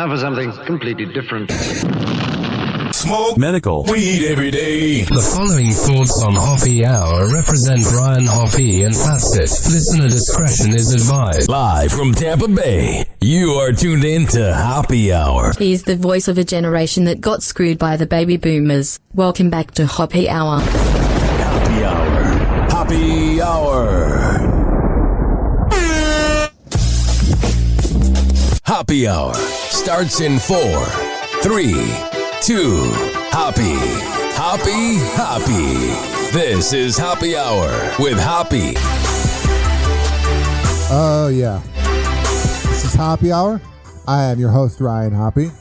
Now for something completely different. Smoke medical weed every day. The following thoughts on Hoppe Hour represent Ryan Hoppe and that's it. Listener discretion is advised. Live from Tampa Bay, you are tuned in to Hoppe Hour. He's the voice of a generation that got screwed by the baby boomers. Welcome back to Hoppe Hour. Hoppe Hour. Hoppe Hour. Hoppe Hour starts in 4, 3, 2, Hoppe. Hoppe, Hoppe. This is Hoppe Hour with Hoppe. Oh, yeah. This is Hoppe Hour. I am your host, Ryan Hoppe.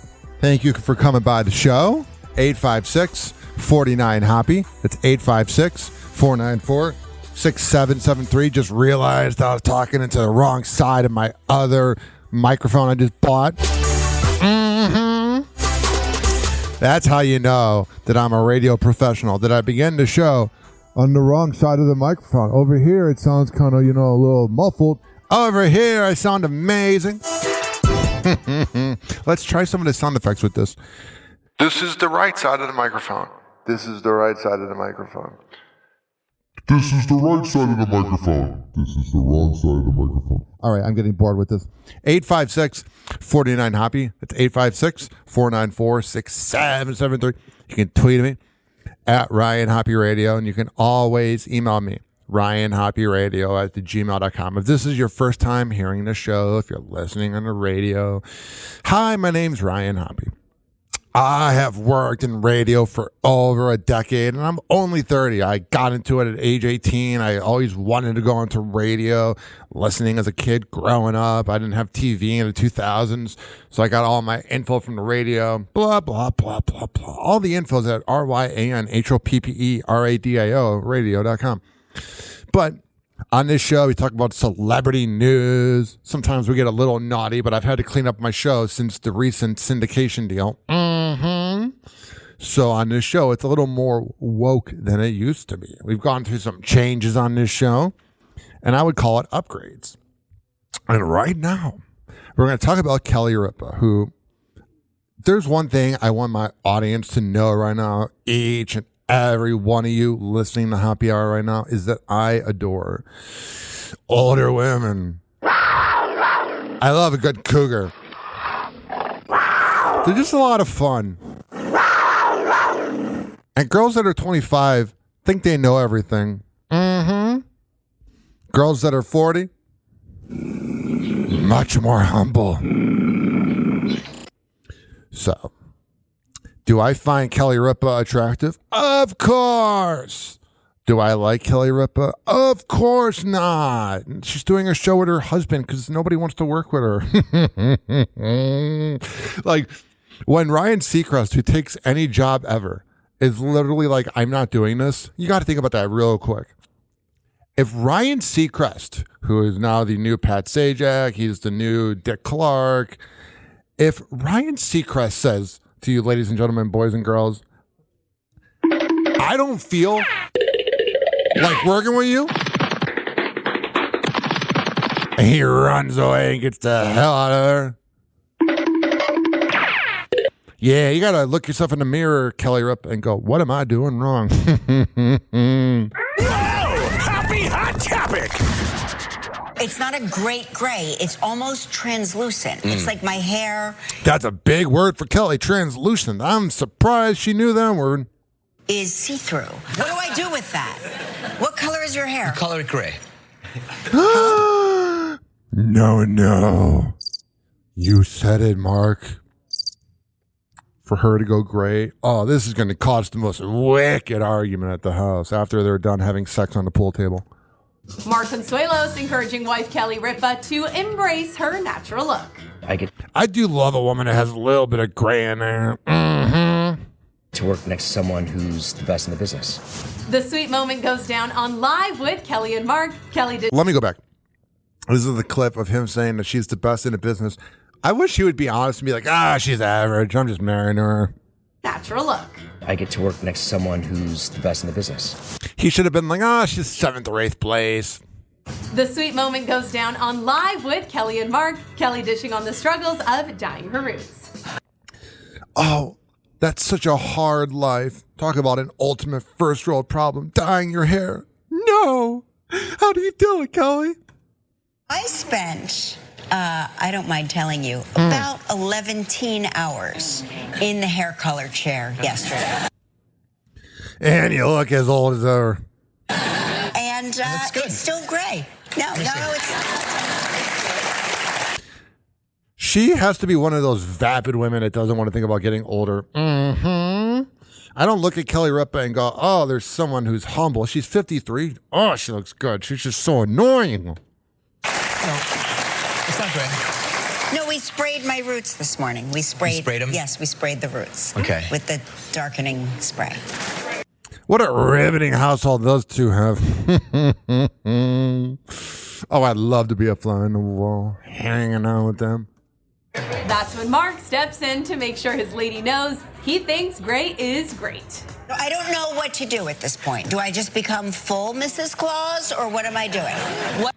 Thank you for coming by the show. 856-49-HOPPE. That's 856-494-6773. Just realized I was talking into the wrong side of my other microphone I just bought. That's how you know that I'm a radio professional, that I begin the show on the wrong side of the microphone. Over here, it sounds kind of, a little muffled. Over here, I sound amazing. Let's try some of the sound effects with this. This is the right side of the microphone. This is the right side of the microphone. This is the right side of the microphone. This is the wrong side of the microphone. All right, I'm getting bored with this. 856-49-HOPPE. That's 856-494-6773. You can tweet me at Ryan Hoppe Radio, and you can always email me, ryanhopperadio@gmail.com. If this is your first time hearing the show, if you're listening on the radio, hi, my name's Ryan Hoppe. I have worked in radio for over a decade, and I'm only 30. I got into it at age 18. I always wanted to go into radio, listening as a kid growing up. I didn't have TV in the 2000s, so I got all my info from the radio, blah, blah, blah, blah, blah. All the info's at RyanHopperadio radio.com. But on this show, we talk about celebrity news. Sometimes we get a little naughty, but I've had to clean up my show since the recent syndication deal. So on this show, it's a little more woke than it used to be. We've gone through some changes on this show, and I would call it upgrades. And right now, we're going to talk about Kelly Ripa, who, there's one thing I want my audience to know right now, each and every one of you listening to Hoppe Hour right now, is that I adore older women. I love a good cougar. They're just a lot of fun. And girls that are 25 think they know everything. Girls that are 40, much more humble. So, do I find Kelly Ripa attractive? Of course. Do I like Kelly Ripa? Of course not. She's doing a show with her husband because nobody wants to work with her. Like, when Ryan Seacrest, who takes any job ever, is literally like, I'm not doing this, you got to think about that real quick. If Ryan Seacrest, who is now the new Pat Sajak, he's the new Dick Clark, if Ryan Seacrest says to you, ladies and gentlemen, boys and girls, I don't feel like working with you, and he runs away and gets the hell out of there. Yeah, you got to look yourself in the mirror, Kelly Ripa, and go, what am I doing wrong? Whoa! Happy hot topic! It's not a great gray. It's almost translucent. It's like my hair. That's a big word for Kelly, translucent. I'm surprised she knew that word. Is see-through. What do I do with that? What color is your hair? Color it gray. No. You said it, Mark. For her to go gray. Oh, this is going to cause the most wicked argument at the house after they're done having sex on the pool table. Mark Consuelos encouraging wife Kelly Ripa to embrace her natural look. I do love a woman that has a little bit of gray in there. To work next to someone who's the best in the business. The sweet moment goes down on Live with Kelly and Mark. Kelly did. Let me go back. This is the clip of him saying that she's the best in the business. I wish he would be honest and be like, she's average. I'm just marrying her. Natural look. I get to work next to someone who's the best in the business. He should have been like, she's 7th or 8th place. The sweet moment goes down on Live with Kelly and Mark. Kelly dishing on the struggles of dyeing her roots. Oh, that's such a hard life. Talk about an ultimate first world problem, dyeing your hair. No. How do you do it, Kelly? I spent, I don't mind telling you, about 11 hours in the hair color chair yesterday. And you look as old as ever. And it's still gray. No, it's... She has to be one of those vapid women that doesn't want to think about getting older. I don't look at Kelly Ripa and go, oh, there's someone who's humble. She's 53. Oh, she looks good. She's just so annoying. No, it's not gray. No, we sprayed my roots this morning. We sprayed them? Yes, we sprayed the roots. Okay. With the darkening spray. What a riveting household those two have. Oh, I'd love to be a fly on the wall, hanging out with them. That's when Mark steps in to make sure his lady knows he thinks gray is great. I don't know what to do at this point. Do I just become full Mrs. Claus, or what am I doing? What?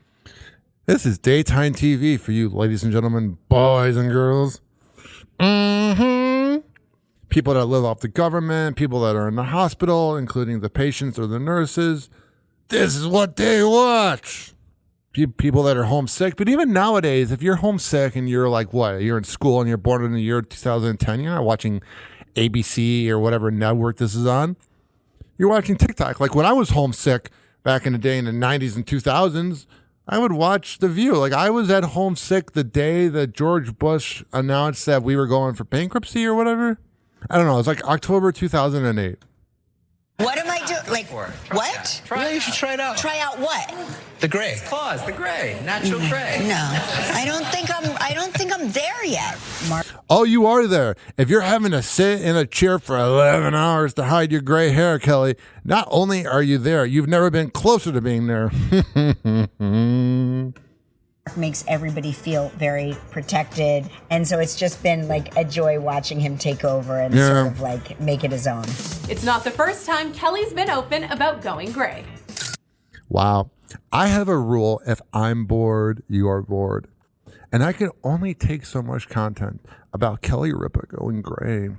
This is daytime TV for you, ladies and gentlemen, boys and girls. People that live off the government, people that are in the hospital, including the patients or the nurses. This is what they watch. People that are homesick. But even nowadays, if you're homesick and you're like, what? You're in school and you're born in the year 2010, you're not watching ABC or whatever network this is on. You're watching TikTok. Like when I was homesick back in the day in the 90s and 2000s, I would watch The View. Like I was at home sick the day that George Bush announced that we were going for bankruptcy or whatever. I don't know. It's like October 2008. What am I doing? Like, what? You should try it out. Try out what? The gray. Claws, the gray. Natural gray. No. I don't think I'm there yet. Mark. Oh, you are there. If you're having to sit in a chair for 11 hours to hide your gray hair, Kelly, not only are you there, you've never been closer to being there. Makes everybody feel very protected, and so it's just been like a joy watching him take over and sort of like make it his own. It's not the first time Kelly's been open about going gray. Wow. I have a rule. If I'm bored, you are bored. And I can only take so much content about Kelly Ripa going gray.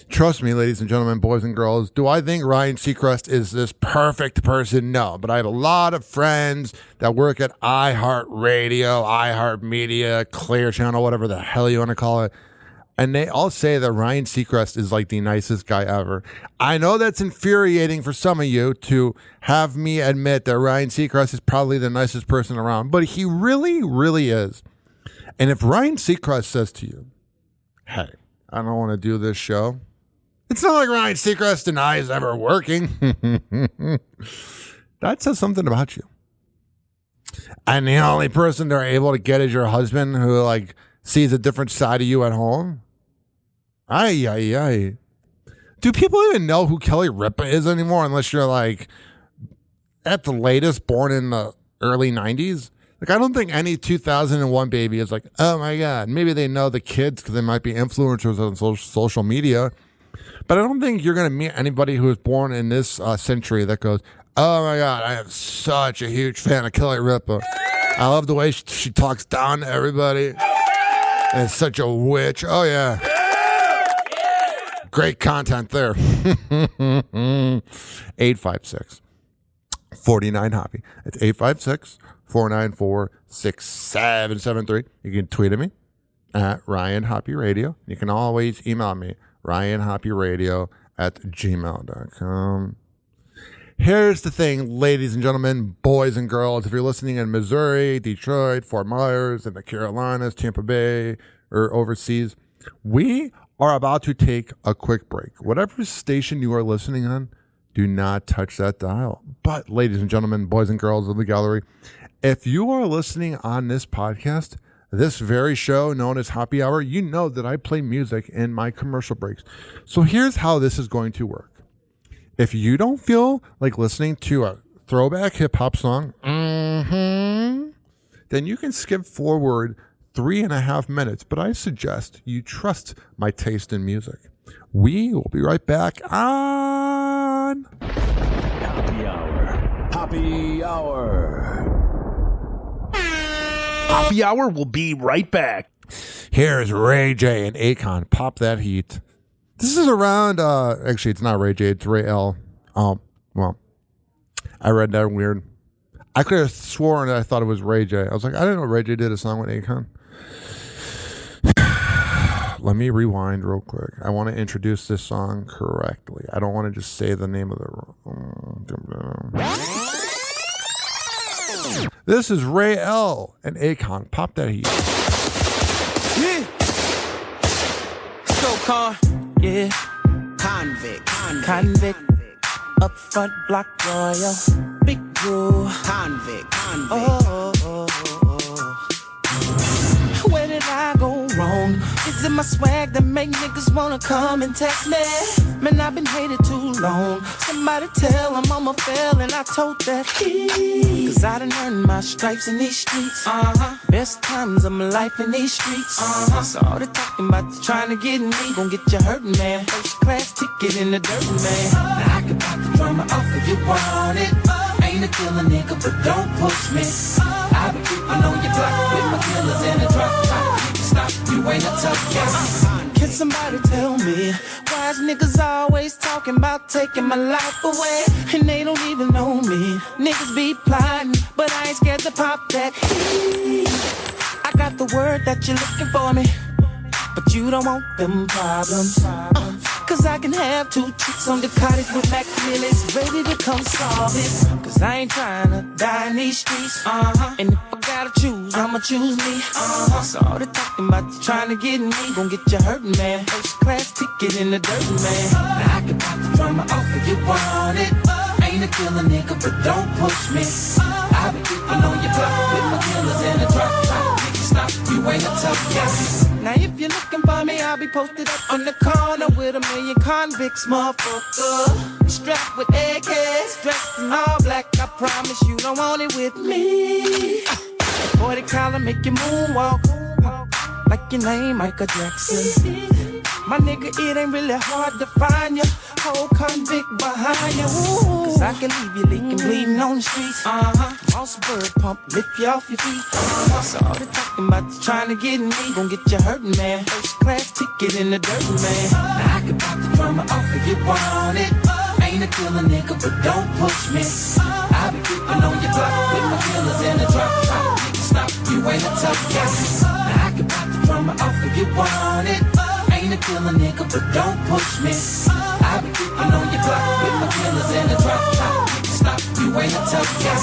Trust me, ladies and gentlemen, boys and girls, do I think Ryan Seacrest is this perfect person? No, but I have a lot of friends that work at iHeartRadio, iHeartMedia, Clear Channel, whatever the hell you want to call it. And they all say that Ryan Seacrest is like the nicest guy ever. I know that's infuriating for some of you to have me admit that Ryan Seacrest is probably the nicest person around, but he really, really is. And if Ryan Seacrest says to you, hey, I don't want to do this show, it's not like Ryan Seacrest denies ever working. That says something about you. And the only person they're able to get is your husband who like sees a different side of you at home. Ay. Do people even know who Kelly Ripa is anymore unless you're like at the latest born in the early 90s? Like I don't think any 2001 baby is like, oh my God. Maybe they know the kids because they might be influencers on social media. But I don't think you're going to meet anybody who was born in this century that goes, oh my God, I am such a huge fan of Kelly Ripa. I love the way she talks down to everybody. And it's such a witch. Oh, yeah. Great content there. 856-49-HOPPY. It's 856-494-6773. You can tweet at me at Ryan Hoppe Radio. You can always email me, ryanhopperadio@gmail.com. Here's the thing, ladies and gentlemen, boys and girls. If you're listening in Missouri, Detroit, Fort Myers, in the Carolinas, Tampa Bay, or overseas, we are about to take a quick break. Whatever station you are listening on, do not touch that dial. But, ladies and gentlemen, boys and girls of the gallery, if you are listening on this podcast, this very show known as Hoppe Hour, you know that I play music in my commercial breaks. So here's how this is going to work. If you don't feel like listening to a throwback hip-hop song, then you can skip forward 3.5 minutes. But I suggest you trust my taste in music. We will be right back on Hoppe Hour. Hoppe Hour. Hoppe Hour will be right back. Here's Ray J and Akon. Pop that heat. This is around, actually, it's not Ray J, it's Ray L. Well, I read that weird. I could have sworn that I thought it was Ray J. I was like, I didn't know Ray J did a song with Akon. Let me rewind real quick. I want to introduce this song correctly. I don't want to just say the name of the... This is Ray L and Akon. Pop that heat. Yeah. So con. Yeah. Convict. Up front block royal. Big Drew. Convict. Oh. Where did I go wrong? Is it my swag that make niggas wanna come and text me? Man, I've been hated too long. Somebody tell them I'm a fail, and I told that cause I done earned my stripes in these streets. Best times of my life in these streets. So all they talking about trying to get me gon' get you hurting, man. First class ticket in the dirt, man. Now I can pop the drama off if you want it. Ain't a killer nigga, but don't push me. I be creeping on your block with my killers in the drop top. Stop, you ain't a tough guy. Can somebody tell me why is niggas always talking about taking my life away? And they don't even know me. Niggas be plotting, but I ain't scared to pop that heat. I got the word that you're looking for me, but you don't want them problems. Cause I can have 2 chicks on the cottage with Mac Millers ready to come solve it. Cause I ain't trying to die in these streets. And if I gotta choose, I'ma choose me. So all they talking about trying to get me gon' get you hurting, man. First class ticket in the dirt, man. Now I can pop the drama off if you want it. Ain't a killer nigga, but don't push me. I be creeping on your block with my killers in the drop top. Stop, you ain't a tough guy. Now if you're looking for me, I'll be posted up on the corner with 1 million convicts, motherfucker. Strapped with AKs, dressed in all black. I promise you don't want it with me. 40 collar make you moonwalk, like your name Michael Jackson. My nigga, it ain't really hard to find you. Whole convict behind you. Cause I can leave you leaking, bleeding on the streets. Mouse bird pump, lift you off your feet. So all they talking about trying to get me gon' get you hurting, man. First class ticket in the dirt, man. Now I can pop the drama off if you want it. Ain't a killer nigga, but don't push me. I be creeping on your block with my killers in the drop top. Stop, you ain't a tough guy. Now I can pop the drama off if you want it. Ain't a killer nigga, but don't push me. I be creeping on your block with my killers in the drop top. Stop, you ain't a tough guy.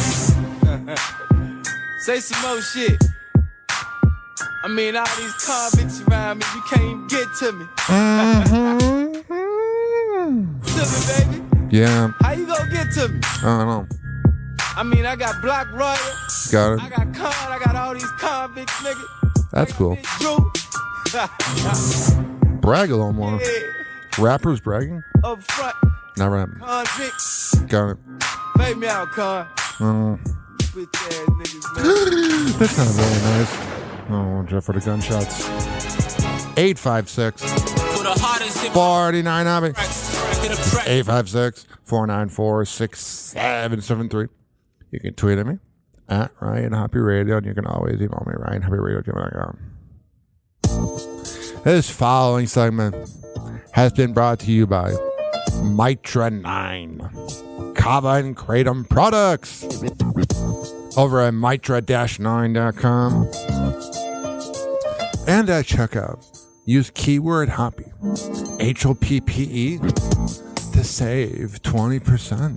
Say some more shit. I mean, all these convicts around me, you can't even get to me. To me, baby. Yeah. How you gonna get to me? I don't know. I mean, I got Block Royal. Got it. I got Con. I got all these convicts, nigga. That's cool. Drew. Brag a little more. Yeah. Rappers bragging? Up front. Never happened. Convicts. Got it. Pay me out, Con. Bitch ass niggas, man. That's not very nice. Oh, Jeff for the gunshots. 856 49 Hobby. 856 494 6773. You can tweet at me at Ryan Hoppe Radio, and you can always email me, RyanHoppeRadio@gmail.com. This following segment has been brought to you by Mitra 9 Kava and Kratom products over at mitra-9.com. And at checkout, use keyword Hoppe, HOPPE, to save 20%.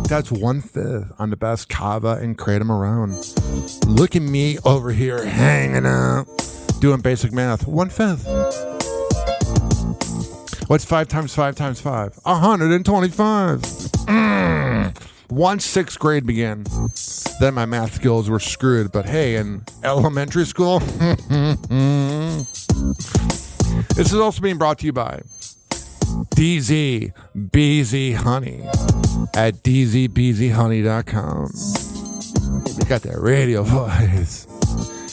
That's 1/5 on the best kava and kratom around. Look at me over here hanging out, doing basic math. 1/5. What's 5 times 5 times 5? 125. Once 6th grade began, then my math skills were screwed. But hey, in elementary school, this is also being brought to you by DZBZ Honey at dzbzhoney.com. You got that radio voice.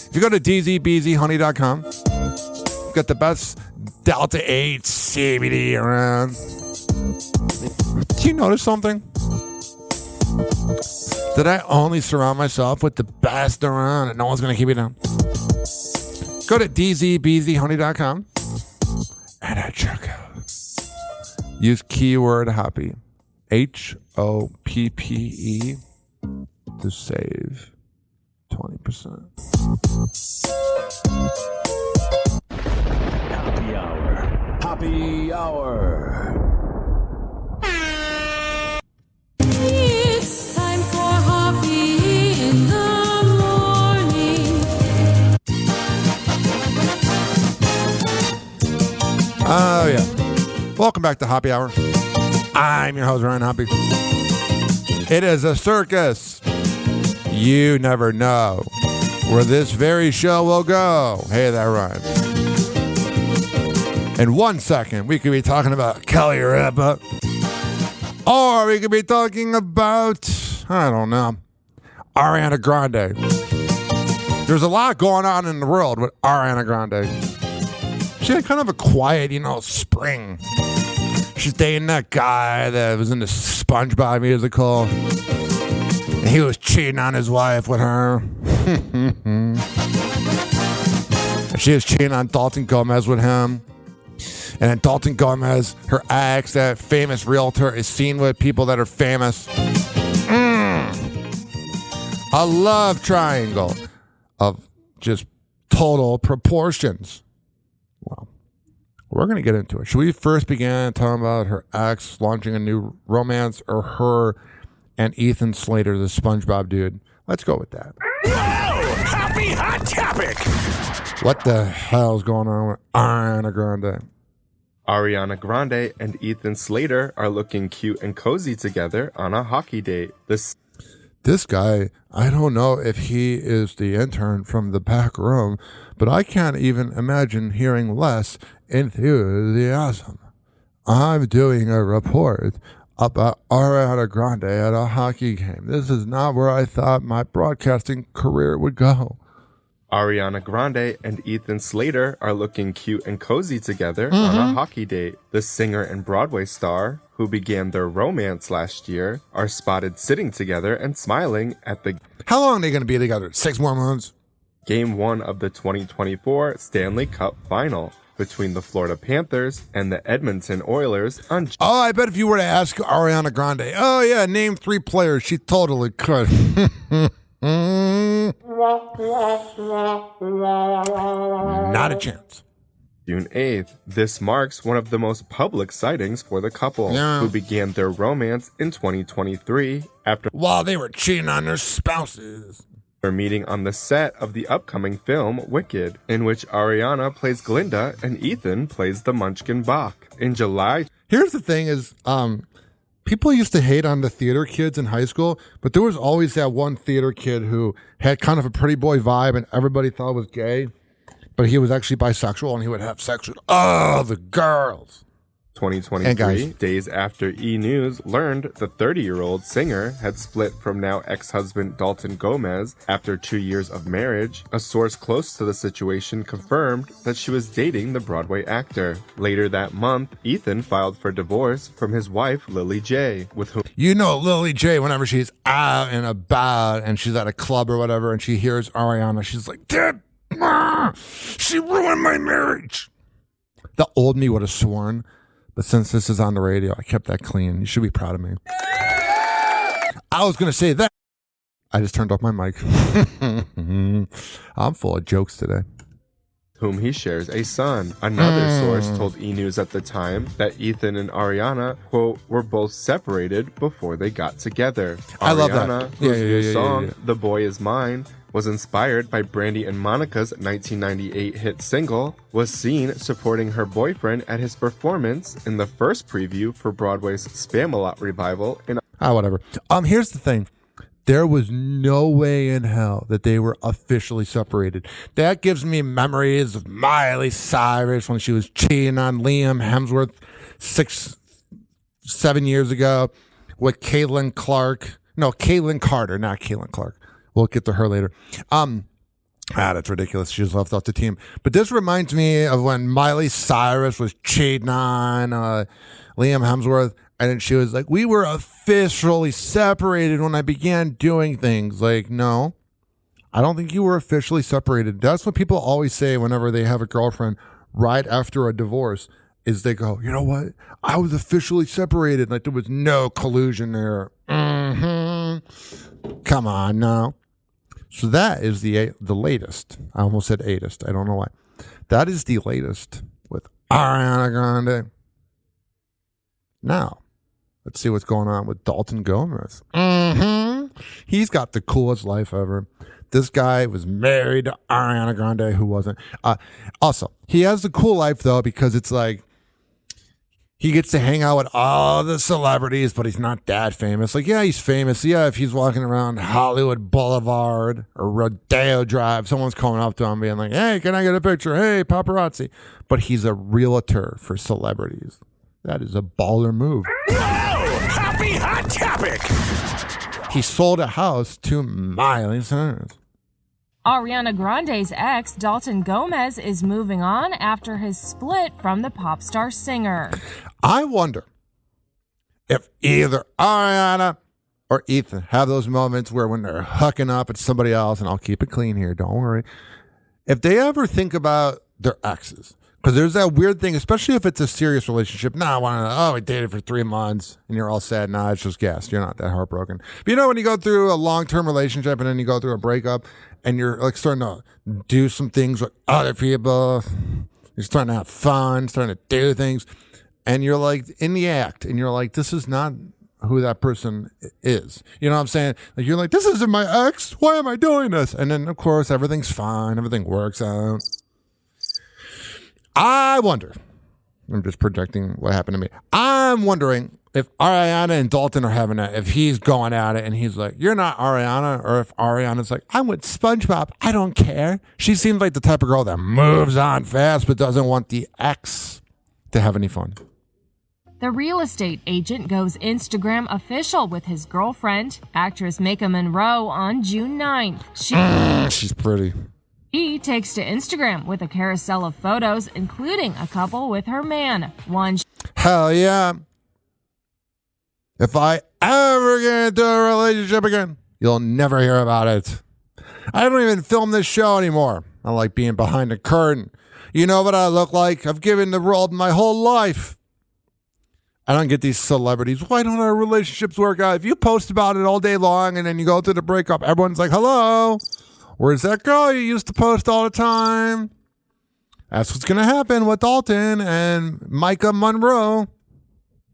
If you go to dzbzhoney.com, you got the best Delta 8 CBD around. Do you notice something? That I only surround myself with the best around and no one's going to keep me down. Go to dzbzhoney.com and at checkout, use keyword Hoppe, HOPPE, to save 20%. Happy Hour. Happy Hour. It's time for Hoppe in the morning. Oh, yeah. Welcome back to Hoppe Hour. I'm your host, Ryan Hoppe. It is a circus. You never know where this very show will go. Hey, that rhymes. In 1 second, we could be talking about Kelly Ripa. Or we could be talking about, I don't know, Ariana Grande. There's a lot going on in the world with Ariana Grande. She had kind of a quiet, spring. She's dating that guy that was in the SpongeBob musical. And he was cheating on his wife with her. And she was cheating on Dalton Gomez with him. And then Dalton Gomez, her ex, that famous realtor, is seen with people that are famous. A love triangle of just total proportions. Well, we're going to get into it. Should we first begin talking about her ex launching a new romance, or her and Ethan Slater, the SpongeBob dude? Let's go with that. Whoa! Happy Hot Topic! What the hell's going on with Ariana Grande? Ariana Grande and Ethan Slater are looking cute and cozy together on a hockey date. This guy, I don't know if he is the intern from the back room, but I can't even imagine hearing less enthusiasm. I'm doing a report about Ariana Grande at a hockey game. This is not where I thought my broadcasting career would go. Ariana Grande and Ethan Slater are looking cute and cozy together on a hockey date. The singer and Broadway star, who began their romance last year, are spotted sitting together and smiling at the... How long are they going to be together? 6 more months? Game 1 of the 2024 Stanley Cup Final between the Florida Panthers and the Edmonton Oilers on... Oh, I bet if you were to ask Ariana Grande, oh yeah, name 3 players, she totally could. Not a chance. June 8th. This marks one of the most public sightings for the couple, who began their romance in 2023 while they were cheating on their spouses. They're meeting on the set of the upcoming film Wicked, in which Ariana plays Glinda and Ethan plays the Munchkin Bach. In July... Here's the thing is, people used to hate on the theater kids in high school, but there was always that one theater kid who had kind of a pretty boy vibe and everybody thought was gay, but he was actually bisexual and he would have sex with the girls. 2023, days after E! News learned the 30-year-old singer had split from now ex-husband Dalton Gomez after 2 years of marriage. A source close to the situation confirmed that she was dating the Broadway actor. Later that month, Ethan filed for divorce from his wife, Lily J., with whom... You know Lily J, whenever she's out and about and she's at a club or whatever and she hears Ariana, she's like, Dad, she ruined my marriage. The old me would have sworn. But since this is on the radio, I kept that clean. You should be proud of me. I was going to say that. I just turned off my mic. I'm full of jokes today. Whom he shares a son. Another source told E! News at the time that Ethan and Ariana, quote, were both separated before they got together. I love that. Ariana, whose new song, The Boy Is Mine, was inspired by Brandy and Monica's 1998 hit single, was seen supporting her boyfriend at his performance in the first preview for Broadway's Spamalot revival. Whatever. Here's the thing. There was no way in hell that they were officially separated. That gives me memories of Miley Cyrus when she was cheating on Liam Hemsworth 6-7 years ago with Caitlin Clark. No, Caitlin Carter, not Caitlin Clark. We'll get to her later. That's ridiculous. She was left off the team. But this reminds me of when Miley Cyrus was cheating on Liam Hemsworth. And then she was like, we were officially separated when I began doing things. Like, no, I don't think you were officially separated. That's what people always say whenever they have a girlfriend right after a divorce, is they go, you know what? I was officially separated. Like there was no collusion there. Mm-hmm. Come on now. So that is the latest. I almost said eightest. I don't know why. That is the latest with Ariana Grande. Now, let's see what's going on with Dalton Gomez. Mm-hmm. He's got the coolest life ever. This guy was married to Ariana Grande, who wasn't. Also, he has the cool life, though, because it's like he gets to hang out with all the celebrities, but he's not that famous. Like, yeah, he's famous. Yeah, if he's walking around Hollywood Boulevard or Rodeo Drive, someone's coming up to him being like, hey, can I get a picture? Hey, paparazzi. But he's a realtor for celebrities. That is a baller move. Whoa! Happy hot topic! He sold a house to Miley Cyrus. Ariana Grande's ex, Dalton Gomez, is moving on after his split from the pop star singer. I wonder if either Ariana or Ethan have those moments where when they're hooking up at somebody else, and I'll keep it clean here, don't worry, if they ever think about their exes. Because there's that weird thing, especially if it's a serious relationship. We dated for 3 months, and you're all sad. Nah, it's just gas. You're not that heartbroken. But you know when you go through a long-term relationship and then you go through a breakup, and you're like starting to do some things with other people. You're starting to have fun, starting to do things, and you're like in the act, and you're like, this is not who that person is. You know what I'm saying? Like you're like, this isn't my ex. Why am I doing this? And then of course everything's fine, everything works out. I wonder, I'm just projecting what happened to me. I'm wondering if Ariana and Dalton are having it, if he's going at it and he's like, you're not Ariana, or if Ariana's like, I'm with SpongeBob, I don't care. She seems like the type of girl that moves on fast but doesn't want the ex to have any fun. The real estate agent goes Instagram official with his girlfriend, actress Maika Monroe, on June 9th. She's pretty. He takes to Instagram with a carousel of photos, including a couple with her man. Hell yeah. If I ever get into a relationship again, you'll never hear about it. I don't even film this show anymore. I like being behind a curtain. You know what I look like? I've given the world my whole life. I don't get these celebrities. Why don't our relationships work out? If you post about it all day long and then you go through the breakup, everyone's like, hello, where's that girl you used to post all the time? That's what's going to happen with Dalton and Maika Monroe.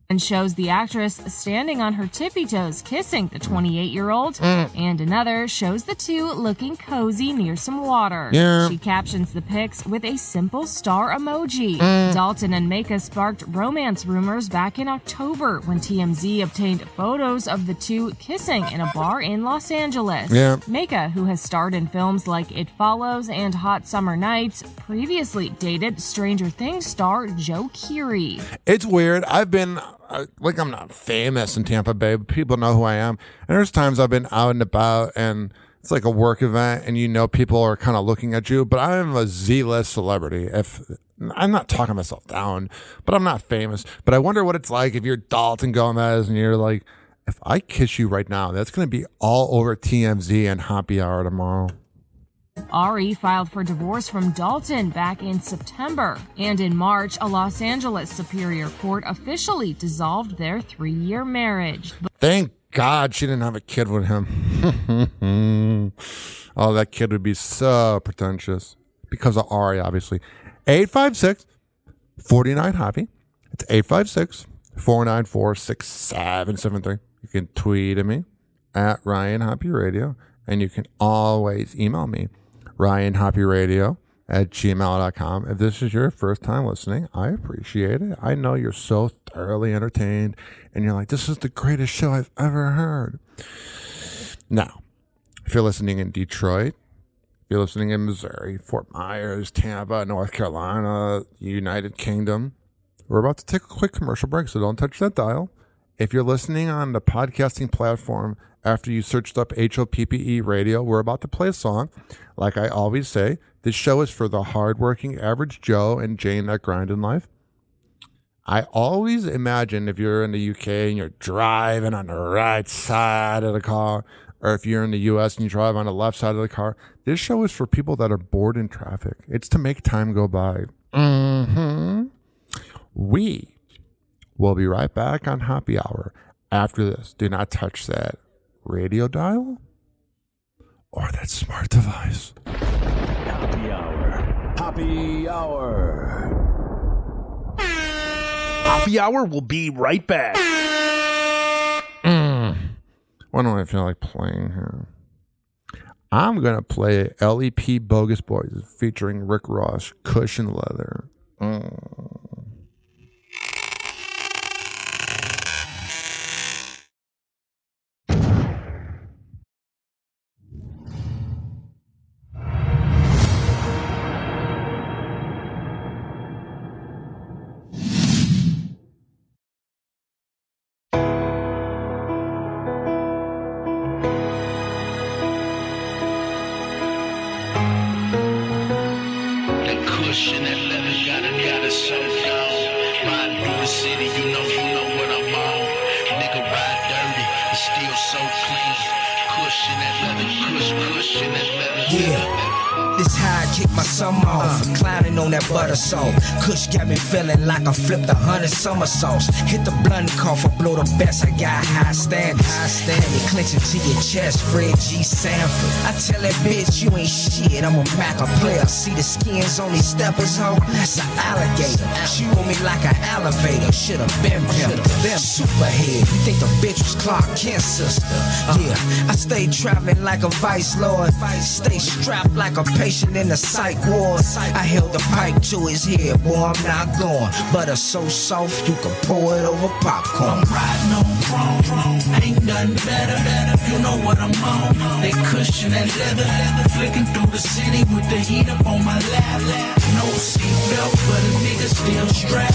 And shows the actress standing on her tippy toes kissing the 28-year-old. And another shows the two looking cozy near some water. Yeah. She captions the pics with a simple star emoji. Dalton and Maika sparked romance rumors back in October when TMZ obtained photos of the two kissing in a bar in Los Angeles. Yeah. Maika, who has starred in films like It Follows and Hot Summer Nights, previously dated Stranger Things star Joe Keery. It's weird. I've been... I'm not famous in Tampa Bay, but people know who I am. And there's times I've been out and about and it's like a work event and you know people are kind of looking at you, but I'm a Z-list celebrity. I'm not talking myself down, but I'm not famous. But I wonder what it's like if you're Dalton Gomez and you're like, if I kiss you right now, that's going to be all over TMZ and Hoppe Hour tomorrow. Ari filed for divorce from Dalton back in September, and in March, a Los Angeles Superior Court officially dissolved their 3-year marriage. Thank God she didn't have a kid with him. Oh, that kid would be so pretentious. Because of Ari, obviously. 856-49-HOPPE. It's 856-494-6773. You can tweet at me at Ryan Hoppe Radio, and you can always email me. RyanHoppeRadio@gmail.com. If this is your first time listening, I appreciate it. I know you're so thoroughly entertained and you're like, this is the greatest show I've ever heard. Now, if you're listening in Detroit, if you're listening in Missouri, Fort Myers, Tampa, North Carolina, United Kingdom, we're about to take a quick commercial break, so don't touch that dial. If you're listening on the podcasting platform after you searched up HOPPE Radio, we're about to play a song. Like I always say, this show is for the hardworking average Joe and Jane that grind in life. I always imagine if you're in the UK and you're driving on the right side of the car, or if you're in the U.S. and you drive on the left side of the car, this show is for people that are bored in traffic. It's to make time go by. We will be right back on Hoppe Hour after this. Do not touch that radio dial or that smart device. Hoppe Hour. Hoppe Hour. Hoppe Hour will be right back. What do I feel like playing here? I'm going to play LEP Bogus Boys featuring Rick Ross, Cushion Leather. Cushion that leather got it so gone. Riding through the city, you know what I'm on. Nigga ride dirty, but still so clean. Cushion that leather, cushion that leather. Yeah, this how I kick my summer off. Clowning on that butter salt. Kush got me feeling like I flipped 100 somersaults. Hit the blunt cough, I blow the best. I got high standards. And you clench it to your chest, Fred G. Sanford. I tell that bitch you ain't shit. I'm a Mac a player. See the skins on these steppers, ho? That's an alligator. She want me like an elevator. Should've been pimped. Superhead. You think the bitch was Clark Kent's sister? Yeah, I stay traveling like a vice lord. Stay strapped like a patient in the psych ward. I held the pipe to his head, boy, I'm not going. Butter so soft, you can pour it over popcorn. I'm riding on chrome, ain't nothing better. You know what I'm on. They cushion that leather, flicking through the city with the heat up on my lap. No seatbelt, but a nigga still strapped.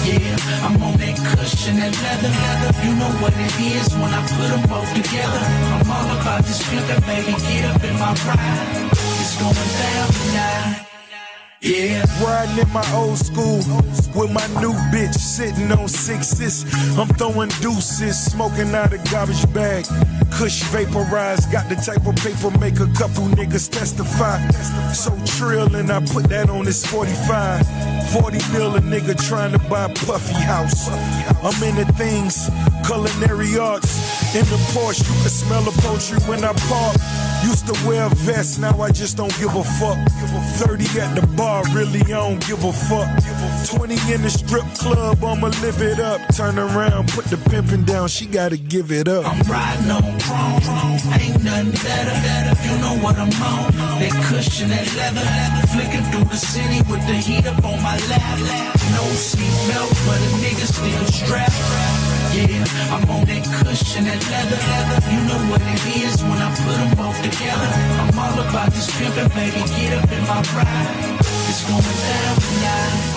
Yeah, I'm on that cushion, that leather. You know what it is when I put them both together. I'm all about this pimpin', baby, get up in my ride. It's going down tonight. Yeah, riding in my old school with my new bitch sitting on sixes. I'm throwing deuces, smoking out a garbage bag. Kush vaporized, got the type of paper make a couple niggas testify. So trill and I put that on this 45. 40 mil a nigga trying to buy a puffy house. I'm into things, culinary arts. In the Porsche, you can smell the poultry when I park. Used to wear a vest, now I just don't give a fuck. 30 at the bar, really I don't give a fuck. 20 in the strip club, I'ma live it up. Turn around, put the pimpin' down, she gotta give it up. I'm riding on chrome, ain't nothing better. You know what I'm on. They cushion that leather, flicking through the city with the heat up on my lap. No seatbelt, but a nigga still strapped. Yeah, I'm on that cushion, that leather. You know what it is when I put them both together. I'm all about this pimpin', baby, get up in my ride. It's going down tonight.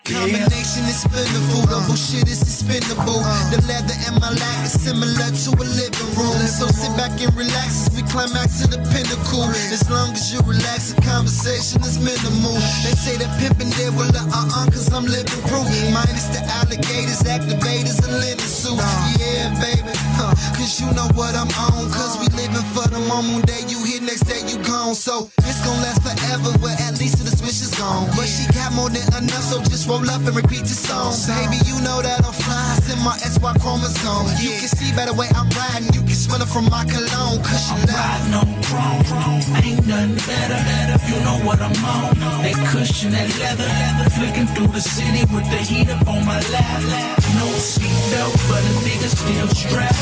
Combination is spinnable, the bullshit is expendable. The leather in my lap is similar to a living room. So sit back and relax as we climax to the pinnacle. As long as you relax, the conversation is minimal. They say that pimpin' there will cause I'm living proof. Minus the alligators, activators, and linen suits. Yeah, baby, cause you know what I'm on. Cause we living for the moment that you here, next day you gone. So it's gon' last forever, well at least the switch is gone. But she got more than enough, so just roll up and repeat the song. Baby, you know that I'm fly, it's in my SY chromosome. You can see by the way I'm riding, you can smell it from my cologne. Cause I'm riding on chrome, ain't nothing better. You know what I'm on. They cushion that leather, flicking through the city with the heat up on my lap. No seatbelt, but a nigga still strapped.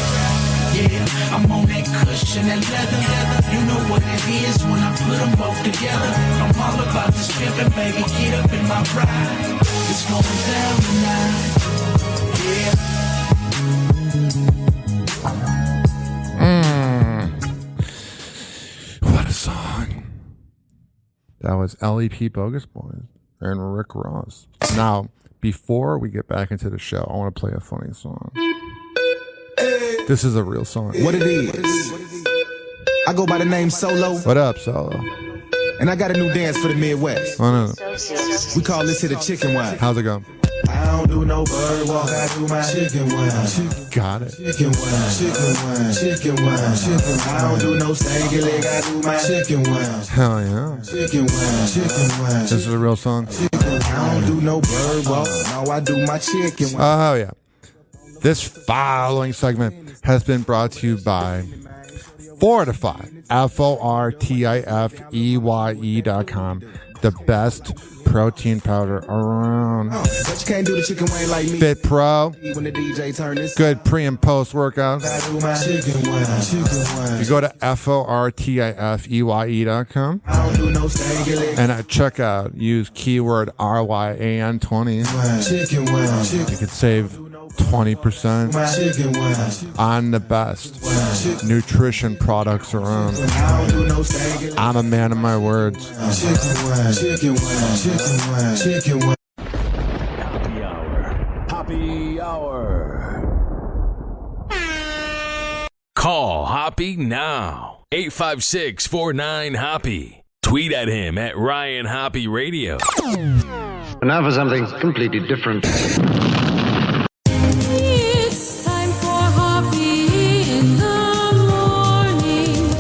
Yeah, I'm on that cushion, that leather. You know what it is when I put them both together. I'm all about this pimpin', baby, get up in my ride. It's going down tonight. Yeah. What a song. That was LEP Bogus Boys and Rick Ross. Now, before we get back into the show, I want to play a funny song. This is a real song. What it is. I go by the name Solo. What up, Solo? And I got a new dance for the Midwest. Oh, no. We call this here the chicken wine. How's it going? I don't do no bird walk, I do my chicken wine. Got it. Chicken wine, chicken wine, chicken wine, chicken wine. I don't do no stanky leg, I do my chicken wine. Hell yeah. Chicken wine, chicken wine. This is a real song. I don't do no bird walk, no, I do my chicken wine. Oh, yeah. This following segment has been brought to you by Fortify, FORTIFEYE.com, the best protein powder around. But you can't do the chicken wing like me. Fit Pro, When the DJ turn this, good pre and post workouts. I do my chicken wine, chicken wine. You go to FORTIFEYE.com I don't do no stanky leg. and at checkout, use keyword RYAN20. Chicken wine, chicken. You can save 20% Chicken wine. on the best nutrition products around. I don't do no stanky leg. I'm a man of my words. Chicken wine, chicken wine, chicken wine, chicken wine. Happy Hour. Happy Hour. Call Hoppe now. 856-49-HOPPE. Tweet at him at Ryan Hoppe Radio. And now for something completely different. It's time for Hoppe in the morning.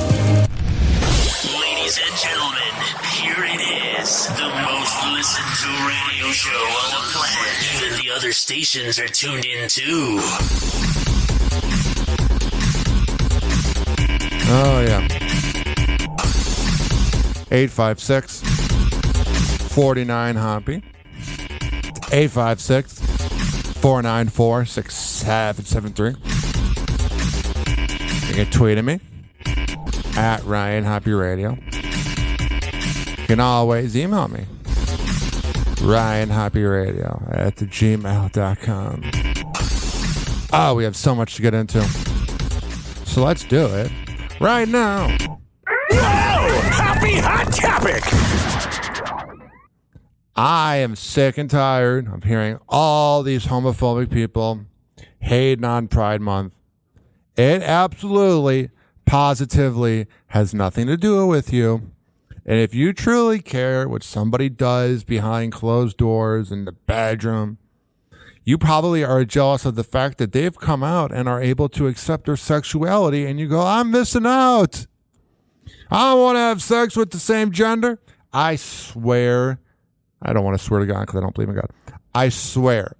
Ladies and gentlemen, here it is. The most listened to radio show on the planet. Even the other stations are tuned in too. Oh, yeah. 856-49-HOPPE. 856-494-6773. You can tweet at me at Ryan Hoppe Radio. You can always email me. RyanHoppeRadio@gmail.com. Oh, we have so much to get into. So let's do it right now. Happy Hot Topic. I am sick and tired of hearing all these homophobic people hating on Pride Month. It absolutely, positively has nothing to do with you. And if you truly care what somebody does behind closed doors in the bedroom, you probably are jealous of the fact that they've come out and are able to accept their sexuality, and you go, I'm missing out. I don't want to have sex with the same gender. I swear, I don't want to swear to God because I don't believe in God. I swear,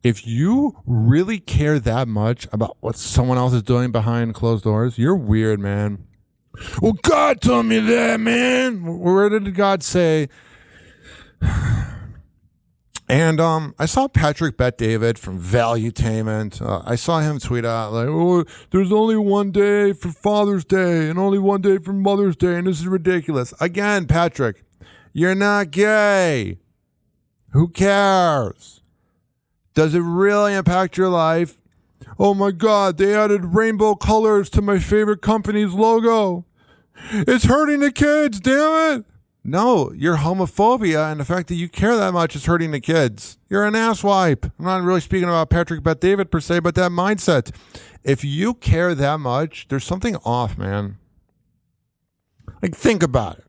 if you really care that much about what someone else is doing behind closed doors, you're weird, man. Well, God told me that, man. Where did God say? And I saw Patrick Bet-David from Valuetainment. I saw him tweet out, like, oh, there's only one day for Father's Day and only one day for Mother's Day, and this is ridiculous. Again, Patrick, you're not gay. Who cares? Does it really impact your life? Oh, my God, they added rainbow colors to my favorite company's logo. It's hurting the kids, damn it. No, your homophobia and the fact that you care that much is hurting the kids. You're an asswipe. I'm not really speaking about Patrick Bet-David per se, but that mindset. If you care that much, there's something off, man. Like, think about it.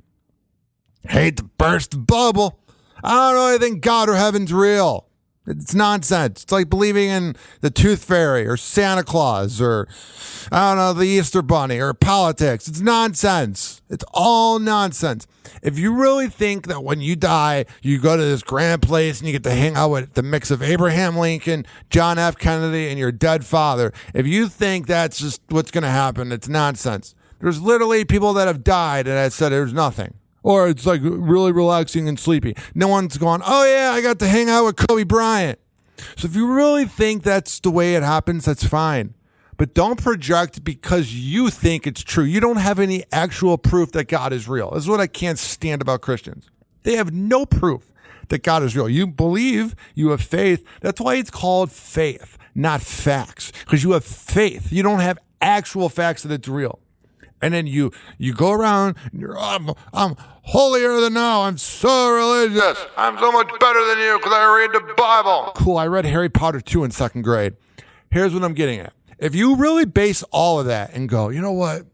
Hate to burst the bubble. I don't really think God or heaven's real. It's nonsense. It's like believing in the Tooth Fairy or Santa Claus or, I don't know, the Easter Bunny or politics. It's nonsense. It's all nonsense. If you really think that when you die, you go to this grand place and you get to hang out with the mix of Abraham Lincoln, John F. Kennedy, and your dead father, if you think that's just what's going to happen, it's nonsense. There's literally people that have died and I said there's nothing. Or it's like really relaxing and sleepy. No one's going, oh yeah, I got to hang out with Kobe Bryant. So if you really think that's the way it happens, that's fine. But don't project because you think it's true. You don't have any actual proof that God is real. This is what I can't stand about Christians. They have no proof that God is real. You believe, you have faith. That's why it's called faith, not facts. Because you have faith. You don't have actual facts that it's real. And then you go around and you're, I'm holier than thou. I'm so religious. I'm so much better than you because I read the Bible. Cool. I read Harry Potter 2 in second grade. Here's what I'm getting at. If you really base all of that and go, you know what?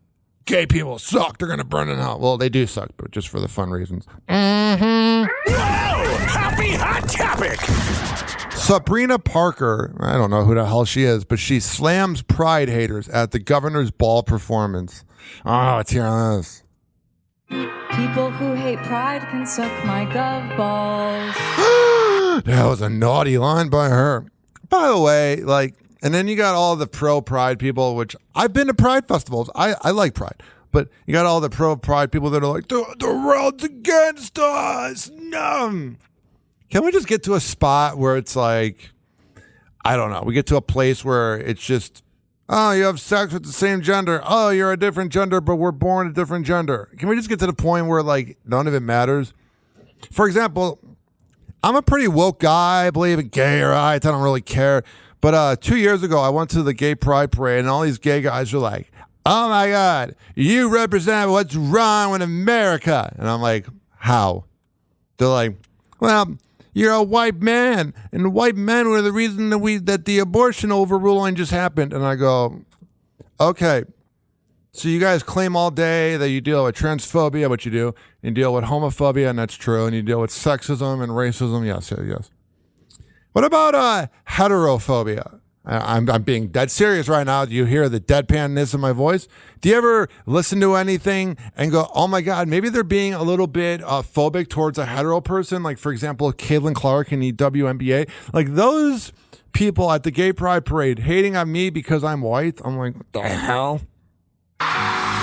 Gay people suck. They're going to burn in hell. Well, they do suck, but just for the fun reasons. Whoa! Happy Hot Topic! Sabrina Parker, I don't know who the hell she is, but she slams pride haters at the governor's ball performance. Oh, let's hear this. People who hate pride can suck my gov balls. That was a naughty line by her. By the way, like, and then you got all the pro pride people, which I've been to pride festivals. I like pride. But you got all the pro pride people that are like, the world's against us. No. Can we just get to a spot where it's like, I don't know. We get to a place where it's just, oh, you have sex with the same gender. Oh, you're a different gender, but we're born a different gender. Can we just get to the point where, like, none of it matters? For example, I'm a pretty woke guy. I believe in gay rights. I don't really care. But 2 years ago, I went to the gay pride parade, and all these gay guys were like, oh, my God, you represent what's wrong with America. And I'm like, how? They're like, well, you're a white man, and white men were the reason that the abortion overruling just happened. And I go, okay, so you guys claim all day that you deal with transphobia, what you do, and deal with homophobia, and that's true, and you deal with sexism and racism, yes. What about heterophobia? I'm being dead serious right now. Do you hear the deadpanness in my voice? Do you ever listen to anything and go, oh my God, maybe they're being a little bit phobic towards a hetero person? Like, for example, Caitlin Clark in the WNBA. Like, those people at the gay pride parade hating on me because I'm white. I'm like, what the hell?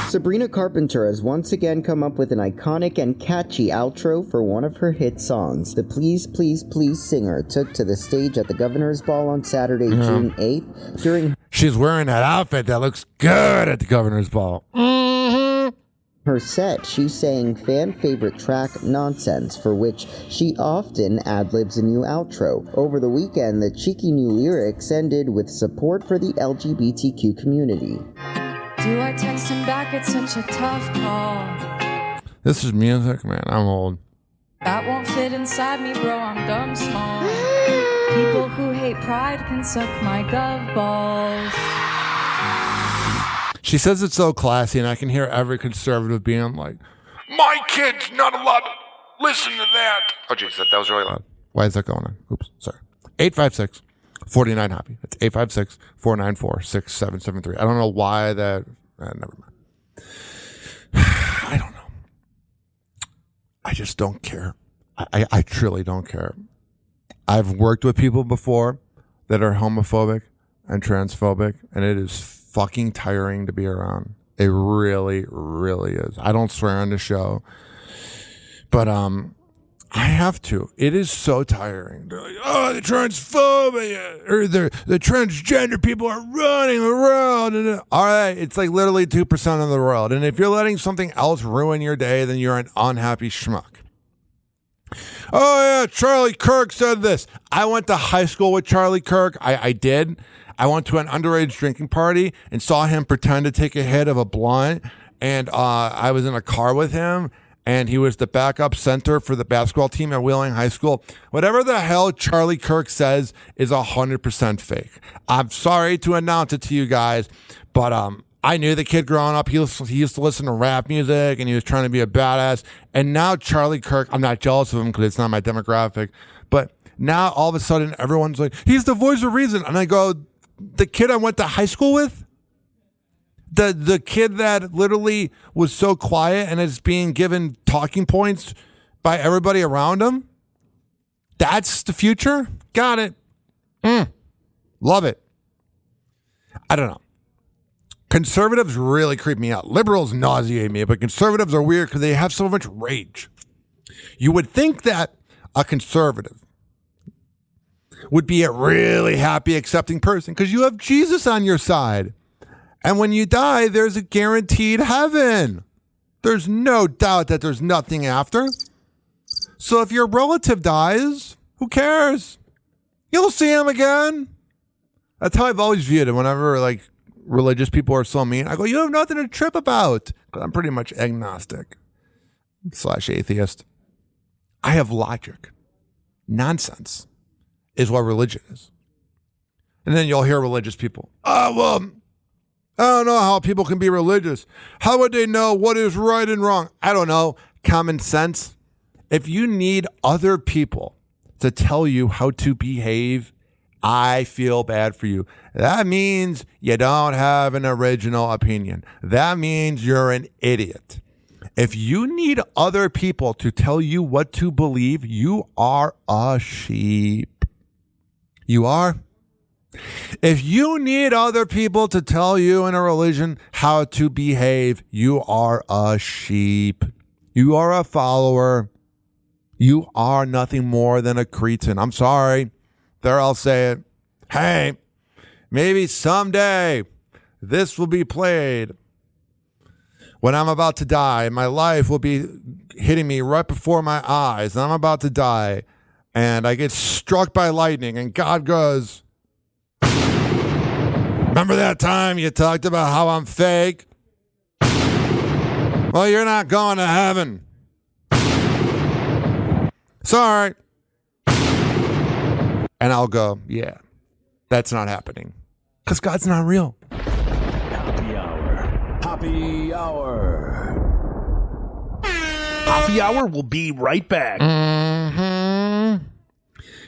Sabrina Carpenter has once again come up with an iconic and catchy outro for one of her hit songs. The Please, Please, Please singer took to the stage at the Governor's Ball on Saturday, June 8th. During She's wearing that outfit that looks good at the Governor's Ball. her set, she sang fan favorite track Nonsense, for which she often ad-libs a new outro. Over the weekend, the cheeky new lyrics ended with support for the LGBTQ community. Do I text him back? It's such a tough call. This is music, man. I'm old. That won't fit inside me, bro. I'm dumb small. People who hate pride can suck my gov balls. She says it's so classy, and I can hear every conservative being like, my kid's not allowed to listen to that. Oh, geez, that was really loud. Why is that going on? Oops, sorry. 856-49-HOPPY. That's 856-494-6773. I don't know why that... never mind. I don't know. I just don't care. I truly don't care. I've worked with people before that are homophobic and transphobic, and it is fucking tiring to be around. It really, really is. I don't swear on the show, but I have to. It is so tiring. They're like, oh, the transphobia or the transgender people are running around. And all right, it's like literally 2% of the world. And if you're letting something else ruin your day, then you're an unhappy schmuck. Oh, yeah, Charlie Kirk said this. I went to high school with Charlie Kirk. I did. I went to an underage drinking party and saw him pretend to take a hit of a blunt. And I was in a car with him. And he was the backup center for the basketball team at Wheeling High School. Whatever the hell Charlie Kirk says is 100% fake. I'm sorry to announce it to you guys, but I knew the kid growing up. He used to listen to rap music, and he was trying to be a badass. And now Charlie Kirk, I'm not jealous of him because it's not my demographic, but now all of a sudden everyone's like, he's the voice of reason. And I go, the kid I went to high school with? The kid that literally was so quiet and is being given talking points by everybody around him? That's the future? Got it. Love it. I don't know. Conservatives really creep me out. Liberals nauseate me, but conservatives are weird because they have so much rage. You would think that a conservative would be a really happy, accepting person because you have Jesus on your side. And when you die, there's a guaranteed heaven. There's no doubt that there's nothing after. So if your relative dies, who cares? You'll see him again. That's how I've always viewed it. Whenever like religious people are so mean, I go, you have nothing to trip about. Because I'm pretty much agnostic / atheist. I have logic. Nonsense is what religion is. And then you'll hear religious people. I don't know how people can be religious. How would they know what is right and wrong? I don't know. Common sense. If you need other people to tell you how to behave, I feel bad for you. That means you don't have an original opinion. That means you're an idiot. If you need other people to tell you what to believe, you are a sheep. You are. If you need other people to tell you in a religion how to behave, you are a sheep. You are a follower. You are nothing more than a cretin. I'm sorry. There, I'll say it. Hey, maybe someday this will be played when I'm about to die. My life will be hitting me right before my eyes, and I'm about to die, and I get struck by lightning, and God goes, remember that time you talked about how I'm fake? Well, you're not going to heaven. Sorry. And I'll go, yeah, that's not happening. Because God's not real. Happy Hour. Happy Hour. Happy Hour will be right back. Mm-hmm.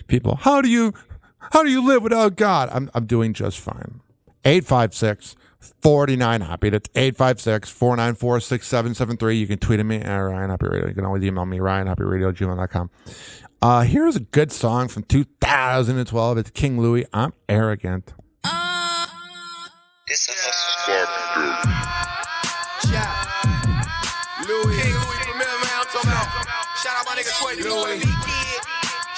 People, how do you live without God? I'm doing just fine. 856-49-HAPPY. That's 856-494-6773. You can tweet at me at Ryan Hoppe Radio. You can always email me, ryanhopperadio@gmail.com. Here's a good song from 2012. It's King Louis. I'm arrogant. It's a hustle. Louis. King Louis from Mill, man. I'm talking about. Shout out my nigga 20 Louis.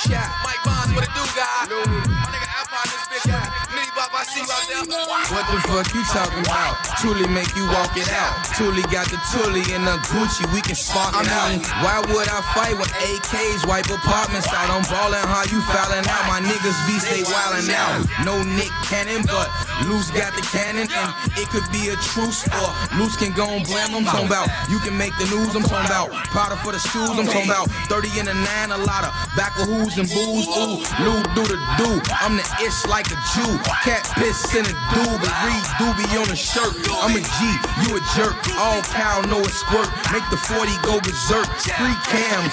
Shout Mike Bonds, what it do, guy? Louis. My nigga Empire, this bitch. Nitty Bop, I see you out there. What the fuck you talking about? Truly make you walk it out. Truly got the Tully and the Gucci, we can spark it out. Why would I fight when AKs wipe apartments out? I'm ballin' how you fallin' out. My niggas be stay wildin' out. No Nick Cannon, but Loose got the cannon, and it could be a truce or Loose can go and blam. I'm talking about you can make the news. I'm talking about powder for the shoes. I'm talking about 30 in a 9, a lot of back of who's and booze. Ooh, Lou do the do. I'm the ish like a Jew. Cat piss in a doobie, read doobie on a shirt. I'm a G, you a jerk. All cow know it squirt. Make the 40 go berserk. Free cam,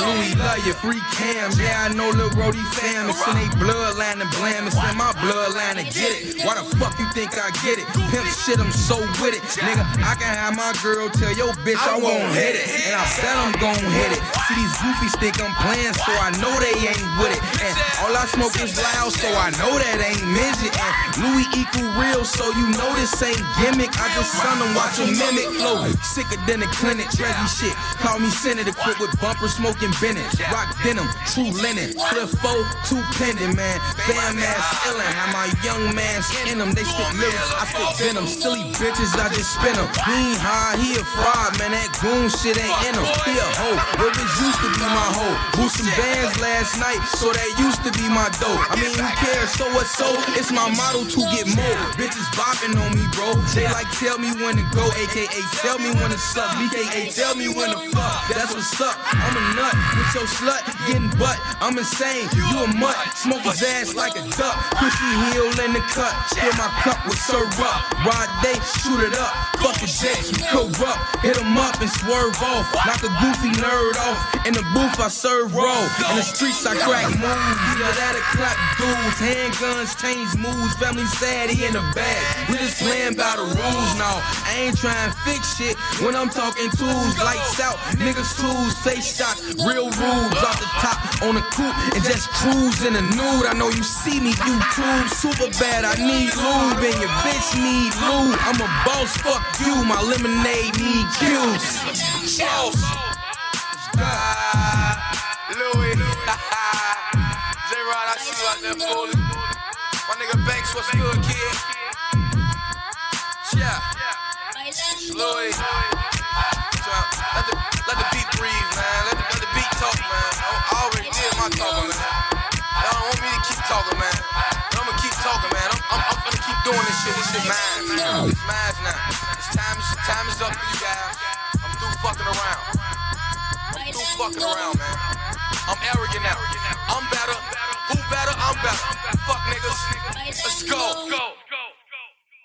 Louis love you, free cam. Yeah, I know Lil Brody fam. It's in they bloodline and blam. It's in my bloodline to get it. Why the fuck you think I get it? Pimp shit, I'm so with it. Nigga, I can have my girl tell your bitch I won't hit it. And I bet I'm gon' hit it. See, these goofies think I'm playing, so I know they ain't with it. And all I smoke is loud, so I know that ain't midget. And Louis equal real, so you know this ain't gimmick. I just son them, watch them mimic flow. Sicker than the clinic, Trezzy shit. Call me Senator, quit with bumper smoking Bennett. Rock denim, true linen. Cliff 4, 2 pendant, man. Fam ass illin'. How my young man skin them. They spit lyrics, I spit venom. Silly bitches, I just spin them. He ain't high, he a fraud, man. That goon shit ain't in him. He a hoe, where it used to be my hoe. Boost some bands last night, so that used to be my dough. I mean, who cares? So what so? It's my motto to get more. Bitches bopping on me, bro. They like tell me when to go, aka tell me when to suck, aka tell me when to fuck. That's what's up. I'm a nut with your slut getting butt. I'm insane. You a mutt. Smoke his ass like a duck. Pussy heel in the cut. Fill my cup with syrup. Rod day, shoot it up. Fuck the jets, we corrupt. Hit him up and swerve off. Knock a goofy nerd off. In the booth, I serve roll. In the streets, I crack moves. Either that or clap dudes. Handguns change moves. Family sad, he in the bag. We just playing by the rules now. I ain't trying to fix shit when I'm talking tools. Lights out, niggas tools, face shots, real rules. Off the top on the coupe and just cruise in the nude. I know you see me, YouTube. Super bad, I need lube. And your bitch need lube. I'm a boss, fuck you. My lemonade need juice. Boss. Louis. J-Rod, I see you out there fooling. My nigga Banks, what's good, kid? Yeah. Louis. Let the beat breathe, man. Let the beat talk, man. I already did my talking, man. Y'all don't want me to keep talking, man. But I'm gonna keep talking, man. I'm gonna keep doing this shit. This shit mine, man. It's mine now. Time is up for you guys. I'm through fucking around. I'm through fucking around, man. I'm arrogant now. I'm better. Who better? I'm better. Fuck niggas. Let's go.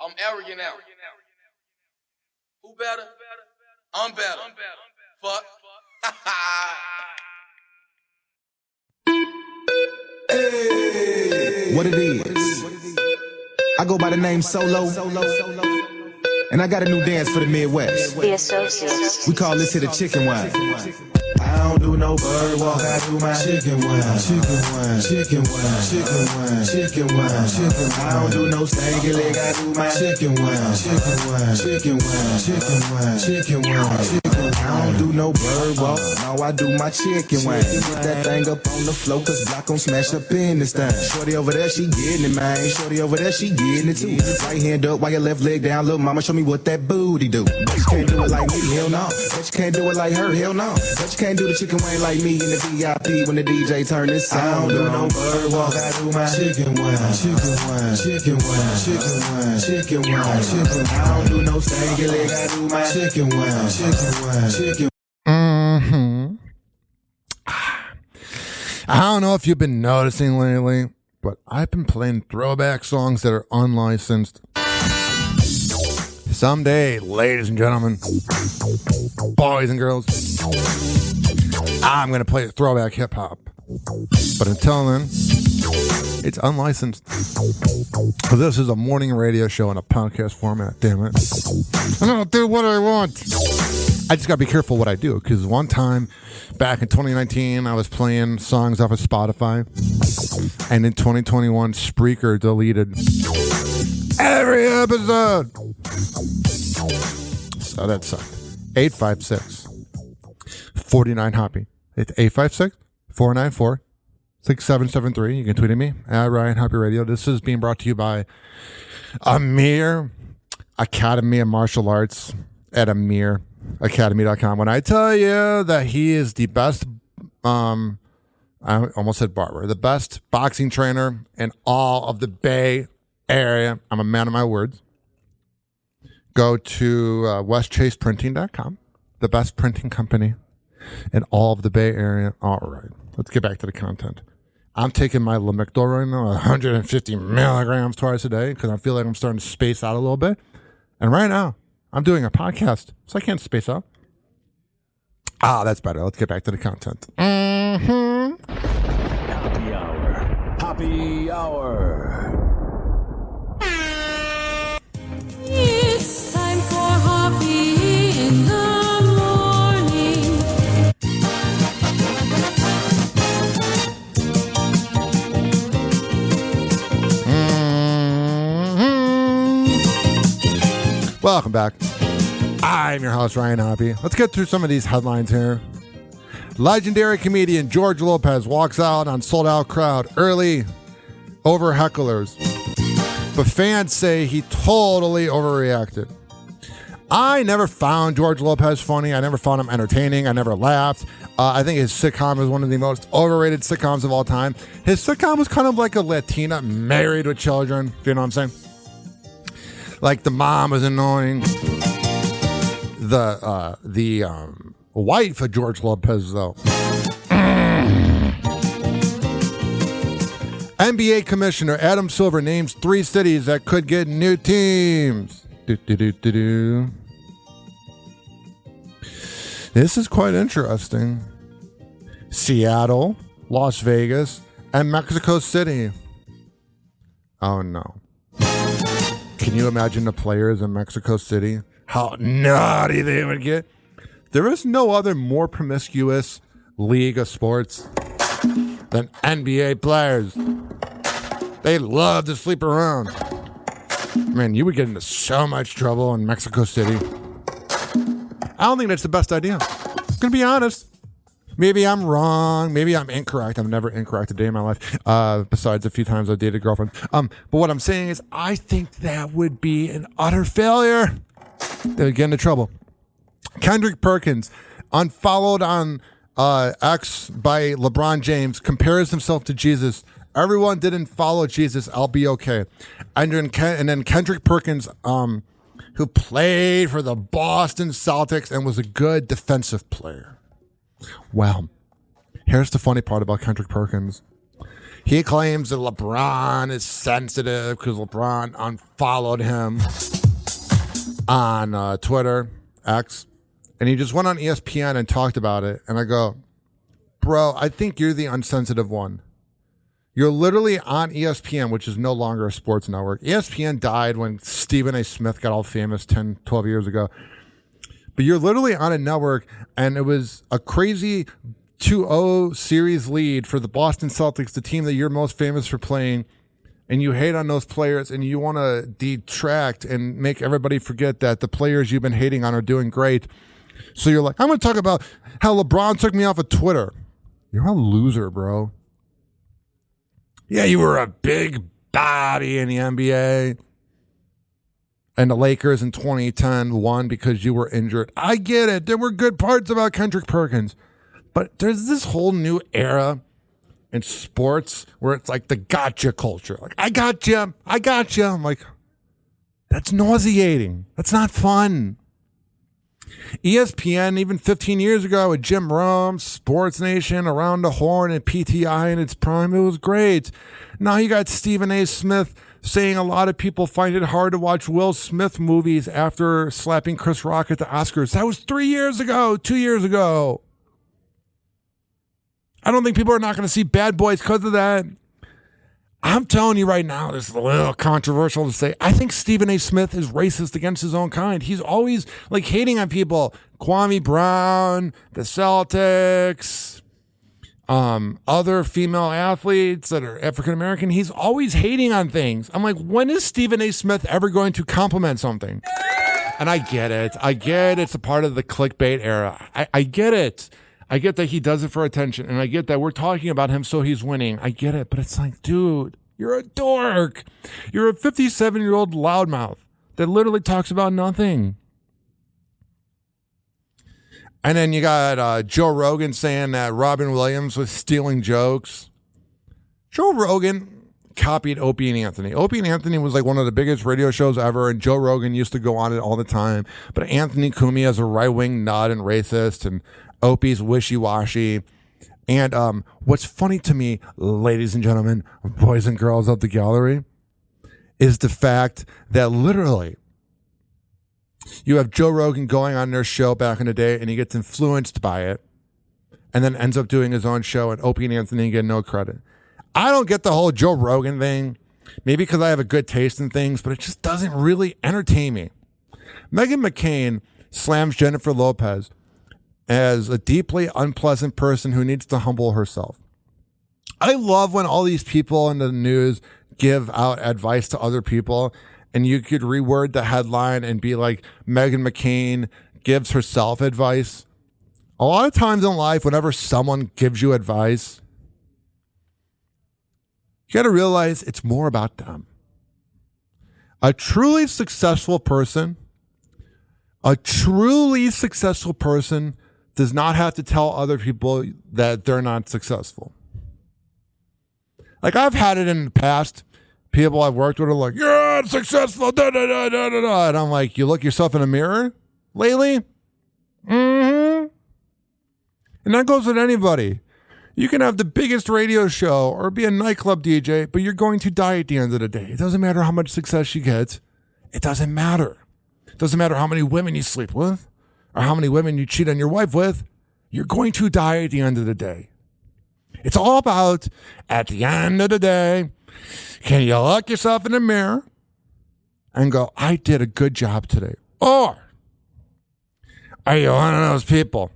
I'm arrogant now. Who better? I'm better. Fuck. What it is. I go by the name Solo. And I got a new dance for the Midwest. The Associates. We call this here the chicken wine. I don't do no bird walk, I do my chicken wine. Chicken wine, chicken wine, chicken wine, chicken wine, chicken wine. I don't do no stanky leg, I do my chicken wine. Chicken wine, chicken wine, chicken wine, chicken wine, chicken wine. I don't do no bird walk, no, I do my chicken wine. Get that thing up on the floor, cause block gon' smash up in this thing. Shorty over there, she getting it, man. Shorty over there, she getting it too. Right hand up, while your left leg down, little mama, show me what that booty do. Bet you can't do it like me, hell no. Bet you can't do it like her, hell no. Bet you can't do the chicken wing like me in the VIP when the DJ turn this sound. I don't do no bird walk, I do my chicken wine. Chicken wine, chicken wine, chicken wine, chicken wine, chicken wine. I don't do no stanky leg, I do my chicken wine. Chicken wine, chicken. I don't know if you've been noticing lately, but I've been playing throwback songs that are unlicensed. Someday, ladies and gentlemen, boys and girls, I'm going to play throwback hip-hop. But until then, it's unlicensed. Because this is a morning radio show in a podcast format, damn it. I don't do what I want. I just got to be careful what I do. Because one time, back in 2019, I was playing songs off of Spotify. And in 2021, Spreaker deleted every episode. So that sucked. 856-49-HOPPY. It's 856-494-6773. You can tweet at me at Ryan Hoppe Radio. This is being brought to you by Amir Academy of Martial Arts at AmirAcademy.com. When I tell you that he is the best, I almost said barber, the best boxing trainer in all of the Bay Area, I'm a man of my words. Go to westchaseprinting.com, the best printing company in all of the Bay Area. All right, let's get back to the content. I'm taking my Lamictal right now, 150 milligrams twice a day, because I feel like I'm starting to space out a little bit. And right now, I'm doing a podcast, so I can't space out. That's better. Let's get back to the content. Happy Hour. Happy Hour. It's time for Hoppe in the morning. Welcome back. I'm your host, Ryan Hoppe. Let's get through some of these headlines here. Legendary comedian George Lopez walks out on sold-out crowd early over hecklers. But fans say he totally overreacted. I never found George Lopez funny. I never found him entertaining. I never laughed. I think his sitcom is one of the most overrated sitcoms of all time. His sitcom was kind of like a Latina married with children. Do you know what I'm saying? Like the mom was annoying. The wife of George Lopez, though. NBA Commissioner Adam Silver names 3 cities that could get new teams. This is quite interesting. Seattle, Las Vegas, and Mexico City. Oh, no. Can you imagine the players in Mexico City? How naughty they would get. There is no other more promiscuous league of sports than NBA players. They love to sleep around. Man, you would get into so much trouble in Mexico City. I don't think that's the best idea. I'm going to be honest. Maybe I'm wrong. Maybe I'm incorrect. I'm never incorrect a day in my life. Besides a few times I dated girlfriends. But what I'm saying is I think that would be an utter failure. They would get into trouble. Kendrick Perkins, unfollowed on X by LeBron James, compares himself to Jesus. Everyone didn't follow Jesus. I'll be okay. And then Kendrick Perkins, who played for the Boston Celtics and was a good defensive player. Well, here's the funny part about Kendrick Perkins. He claims that LeBron is sensitive because LeBron unfollowed him on Twitter, X. And he just went on ESPN and talked about it. And I go, bro, I think you're the unsensitive one. You're literally on ESPN, which is no longer a sports network. ESPN died when Stephen A. Smith got all famous 10, 12 years ago. But you're literally on a network, and it was a crazy 2-0 series lead for the Boston Celtics, the team that you're most famous for playing, and you hate on those players, and you want to detract and make everybody forget that the players you've been hating on are doing great. So you're like, I'm going to talk about how LeBron took me off of Twitter. You're a loser, bro. Yeah, you were a big body in the NBA. And the Lakers in 2010 won because you were injured. I get it. There were good parts about Kendrick Perkins. But there's this whole new era in sports where it's like the gotcha culture. Like, I got you. I'm like, that's nauseating. That's not fun. ESPN, even 15 years ago with Jim Rome, Sports Nation, Around the Horn, and PTI in its prime, it was great. Now you got Stephen A. Smith saying a lot of people find it hard to watch Will Smith movies after slapping Chris Rock at the Oscars. That was 3 years ago, 2 years ago. I don't think people are not going to see Bad Boys because of that. I'm telling you right now, this is a little controversial to say. I think Stephen A. Smith is racist against his own kind. He's always like hating on people. Kwame Brown, the Celtics, other female athletes that are African-American. He's always hating on things. I'm like, when is Stephen A. Smith ever going to compliment something? And I get it. It's a part of the clickbait era. I get it. I get that he does it for attention, and I get that we're talking about him so he's winning. I get it, but it's like, dude, you're a dork. You're a 57-year-old loudmouth that literally talks about nothing. And then you got Joe Rogan saying that Robin Williams was stealing jokes. Joe Rogan copied Opie and Anthony. Opie and Anthony was like one of the biggest radio shows ever, and Joe Rogan used to go on it all the time. But Anthony Cumia is a right-wing nut and racist, and Opie's wishy-washy. And what's funny to me, ladies and gentlemen, boys and girls of the gallery, is the fact that literally you have Joe Rogan going on their show back in the day, and he gets influenced by it, and then ends up doing his own show, and Opie and Anthony get no credit. I don't get the whole Joe Rogan thing, maybe because I have a good taste in things, but it just doesn't really entertain me. Meghan McCain slams Jennifer Lopez as a deeply unpleasant person who needs to humble herself. I love when all these people in the news give out advice to other people, and you could reword the headline and be like, Meghan McCain gives herself advice. A lot of times in life, whenever someone gives you advice, you got to realize it's more about them. A truly successful person does not have to tell other people that they're not successful. Like, I've had it in the past. People I've worked with are like, you're not successful, da, da, da, da, da, da. And I'm like, you look yourself in a mirror lately? Mm-hmm. And that goes with anybody. You can have the biggest radio show or be a nightclub DJ, but you're going to die at the end of the day. It doesn't matter how much success you get. It doesn't matter. It doesn't matter how many women you sleep with or how many women you cheat on your wife with. You're going to die at the end of the day. It's all about, at the end of the day, can you look yourself in the mirror and go, I did a good job today? Or are you one of those people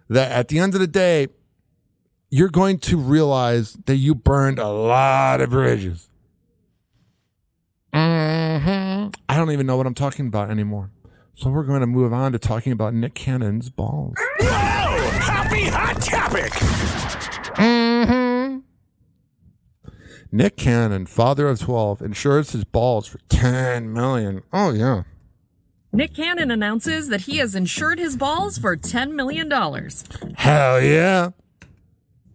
that at the end of the day, you're going to realize that you burned a lot of bridges? I don't even know what I'm talking about anymore. So we're going to move on to talking about Nick Cannon's balls. Whoa! Happy hot topic! Nick Cannon, father of 12, insures his balls for $10 million. Oh, yeah. Nick Cannon announces that he has insured his balls for $10 million. Hell yeah.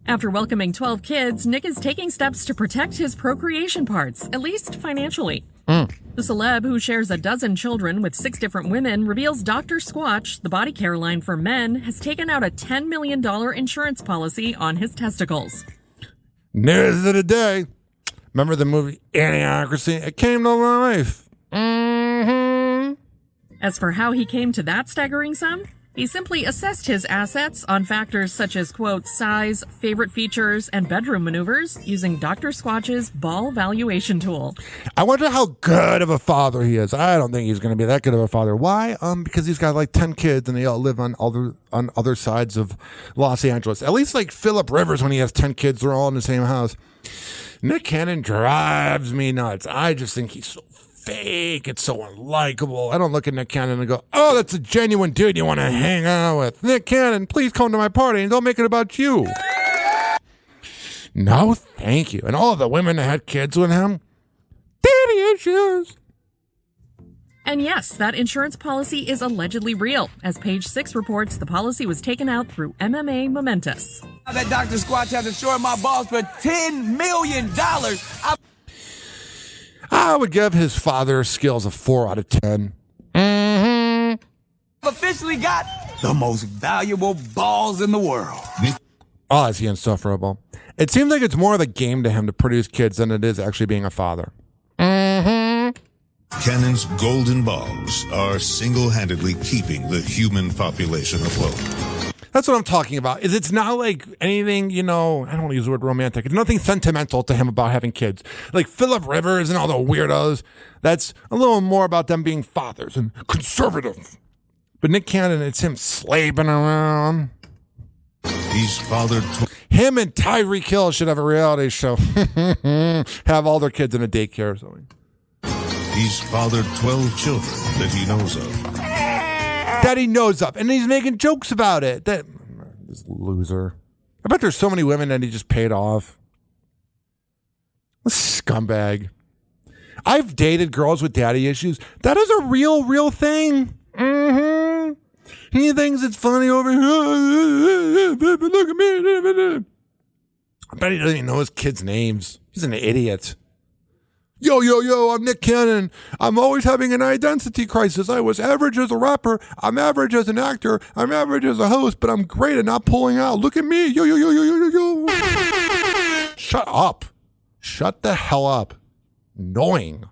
After welcoming 12 kids, Nick is taking steps to protect his procreation parts, at least financially. The celeb, who shares a dozen children with 6 different women, reveals Dr. Squatch, the body care line for men, has taken out a $10 million insurance policy on his testicles. News of the day. Remember the movie Idiocracy? It came to life. As for how he came to that staggering sum, He simply assessed his assets on factors such as, quote, size, favorite features, and bedroom maneuvers using Dr. Squatch's ball valuation tool. I wonder how good of a father he is. I don't think he's going to be that good of a father. Why? Because he's got like 10 kids and they all live on other sides of Los Angeles. At least like Philip Rivers, when he has 10 kids, they're all in the same house. Nick Cannon drives me nuts. I just think he's so fake. It's so unlikable. I don't look at Nick Cannon and go, oh, that's a genuine dude you want to hang out with. Nick Cannon, please come to my party and don't make it about you. No, thank you. And all of the women that had kids with him, daddy issues. And yes, that insurance policy is allegedly real. As Page 6 reports, the policy was taken out through MMA Momentous. That Dr. Squatch has insured my balls for $10 million. I would give his father skills a 4 out of 10. I've officially got the most valuable balls in the world. Oh, is he insufferable? It seems like it's more of a game to him to produce kids than it is actually being a father. Cannon's golden balls are single-handedly keeping the human population afloat. That's what I'm talking about. Is it's not like anything, I don't want to use the word romantic. It's nothing sentimental to him about having kids. Like Philip Rivers and all the weirdos. That's a little more about them being fathers and conservative. But Nick Cannon, it's him slaving around. He's fathered... Him and Tyreek Hill should have a reality show. Have all their kids in a daycare or something. He's fathered 12 children that he knows of. That he knows of. And he's making jokes about it. This loser. I bet there's so many women that he just paid off. A scumbag. I've dated girls with daddy issues. That is a real thing. He thinks it's funny over here. Look at me. I bet he doesn't even know his kids' names. He's an idiot. Yo, I'm Nick Cannon. I'm always having an identity crisis. I was average as a rapper. I'm average as an actor. I'm average as a host, but I'm great at not pulling out. Look at me. Yo. Shut up. Shut the hell up. Annoying.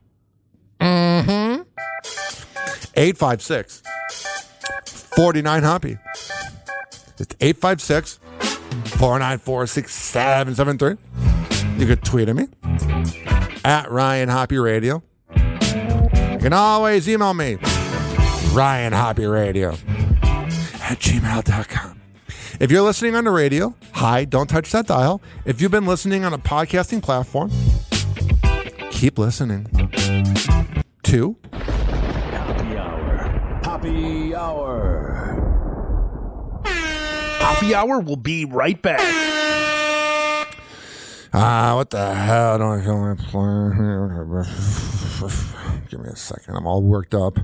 856 49 Hoppe. It's 856 494 6773. You could tweet at me at Ryan Hoppe Radio. You can always email me, Ryan Hoppe Radio at gmail.com. If you're listening on the radio, hi, don't touch that dial. If you've been listening on a podcasting platform, keep listening to Hoppe Hour. Hoppe Hour. Hoppe Hour will be right back. What the hell don't I feel like playing? Give me a second. I'm all worked up.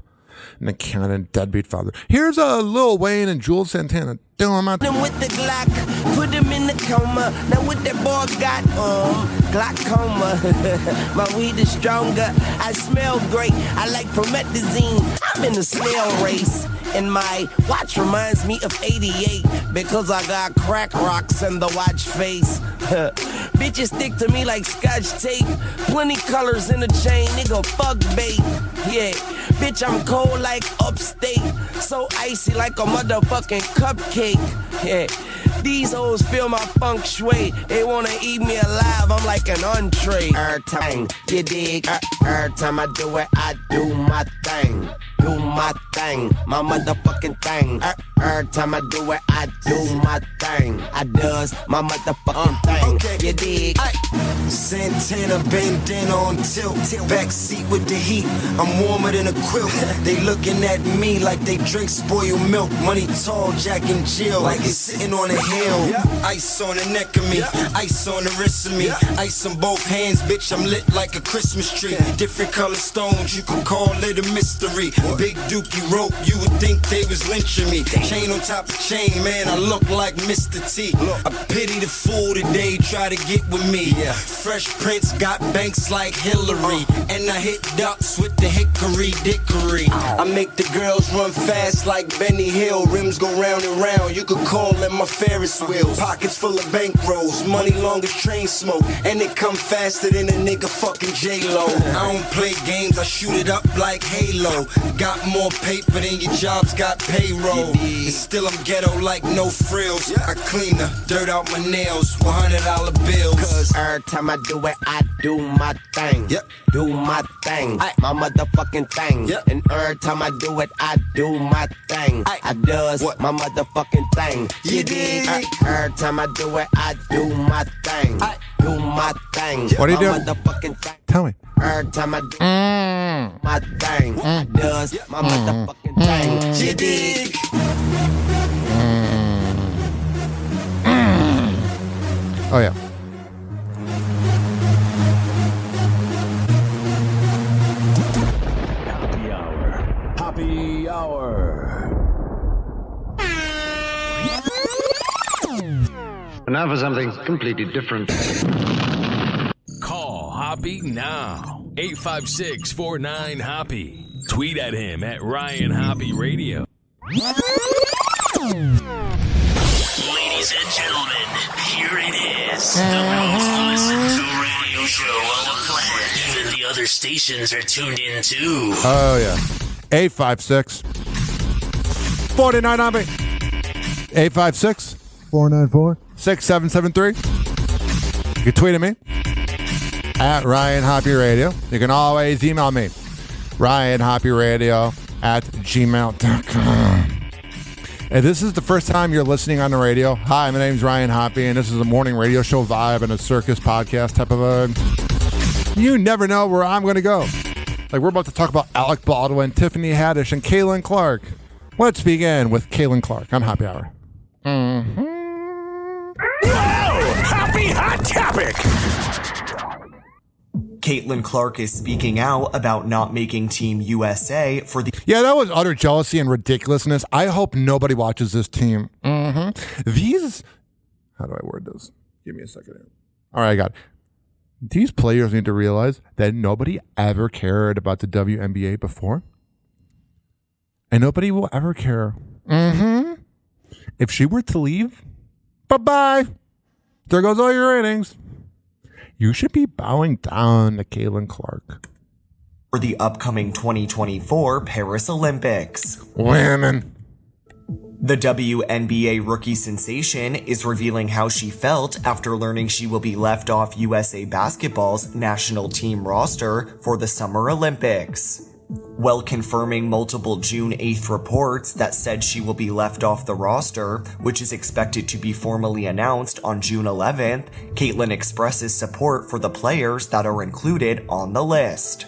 Nick Cannon, deadbeat father. Here's a Lil Wayne and Jules Santana. Doing my thing. With the Glock, put him in the coma. Now what that boy got, glaucoma. My weed is stronger. I smell great. I like promethazine. I'm in the snail race. And my watch reminds me of 88 because I got crack rocks in the watch face. Bitches stick to me like scotch tape. Plenty colors in the chain, nigga, fuck bait. Yeah, bitch, I'm cold like upstate. So icy like a motherfucking cupcake. Yeah, these hoes feel my feng shui. They wanna eat me alive, I'm like an entree. Every time, you dig? Every time I do it, I do my thing. Do my thing, my motherfucking thing. Every time I do it, I do my thing. I does my motherfucking thing. Okay. You dig? Santana bent in on tilt. Backseat with the heat. I'm warmer than a quilt. They looking at me like they drink spoiled milk. Money tall, Jack and Jill, like it's sitting on a hill. Ice on the neck of me, ice on the wrist of me, ice on both hands, bitch. I'm lit like a Christmas tree. Different color stones, you could call it a mystery. Big dookie rope, you would think they was lynching me. Chain on top of chain, man, I look like Mr. T. I pity the fool today try to get with me. Fresh Prince got banks like Hillary, and I hit ducks with the hickory dickory. I make the girls run fast like Benny Hill. Rims go round and round, you could call them my fairy Ferris wheels, pockets full of bankrolls, money long as train smoke, and it come faster than a nigga fucking J-Lo. I don't play games, I shoot it up like Halo. Got more paper than your jobs got payroll. And still I'm ghetto like no frills. I clean the dirt out my nails, $100 bills. Cause every time I do it, I do my thing. Do my thing, my motherfucking thing. And every time I do it, I do my thing. I does my motherfucking thing. You dig? Every time I do it, I do my thing. Do my thing. What are you doing? Motherfucking thing. Tell me. Every time I do my thing, I does my motherfucking thing. You dig? Oh, yeah. Happy Hour. And now for something completely different. Call Hoppe now. 856-49-HOPPE. Tweet at him at Ryan Hoppe Radio. Ladies and gentlemen, here it is. The most listened to radio show on the planet. Even the other stations are tuned in too. Oh, yeah. 856-49-HOPPE. 856-494-6773. You can tweet at me at Ryan Hoppe Radio. You can always email me, RyanHoppeRadio@gmail.com. If this is the first time you're listening on the radio, hi, my name's Ryan Hoppe, and this is a morning radio show vibe and a circus podcast type of vibe. You never know where I'm going to go. Like, we're about to talk about Alec Baldwin, Tiffany Haddish, and Caitlin Clark. Let's begin with Caitlin Clark on Hoppe Hour. Whoa! Happy hot topic! Caitlin Clark is speaking out about not making Team USA for the... Yeah, that was utter jealousy and ridiculousness. I hope nobody watches this team. These... How do I word this? Give me a second here. All right, I got it. These players need to realize that nobody ever cared about the WNBA before. And nobody will ever care. If she were to leave, bye-bye. There goes all your ratings. You should be bowing down to Caitlin Clark. For the upcoming 2024 Paris Olympics. Women. The WNBA rookie sensation is revealing how she felt after learning she will be left off USA Basketball's national team roster for the Summer Olympics. While confirming multiple June 8th reports that said she will be left off the roster, which is expected to be formally announced on June 11th, Caitlin expresses support for the players that are included on the list.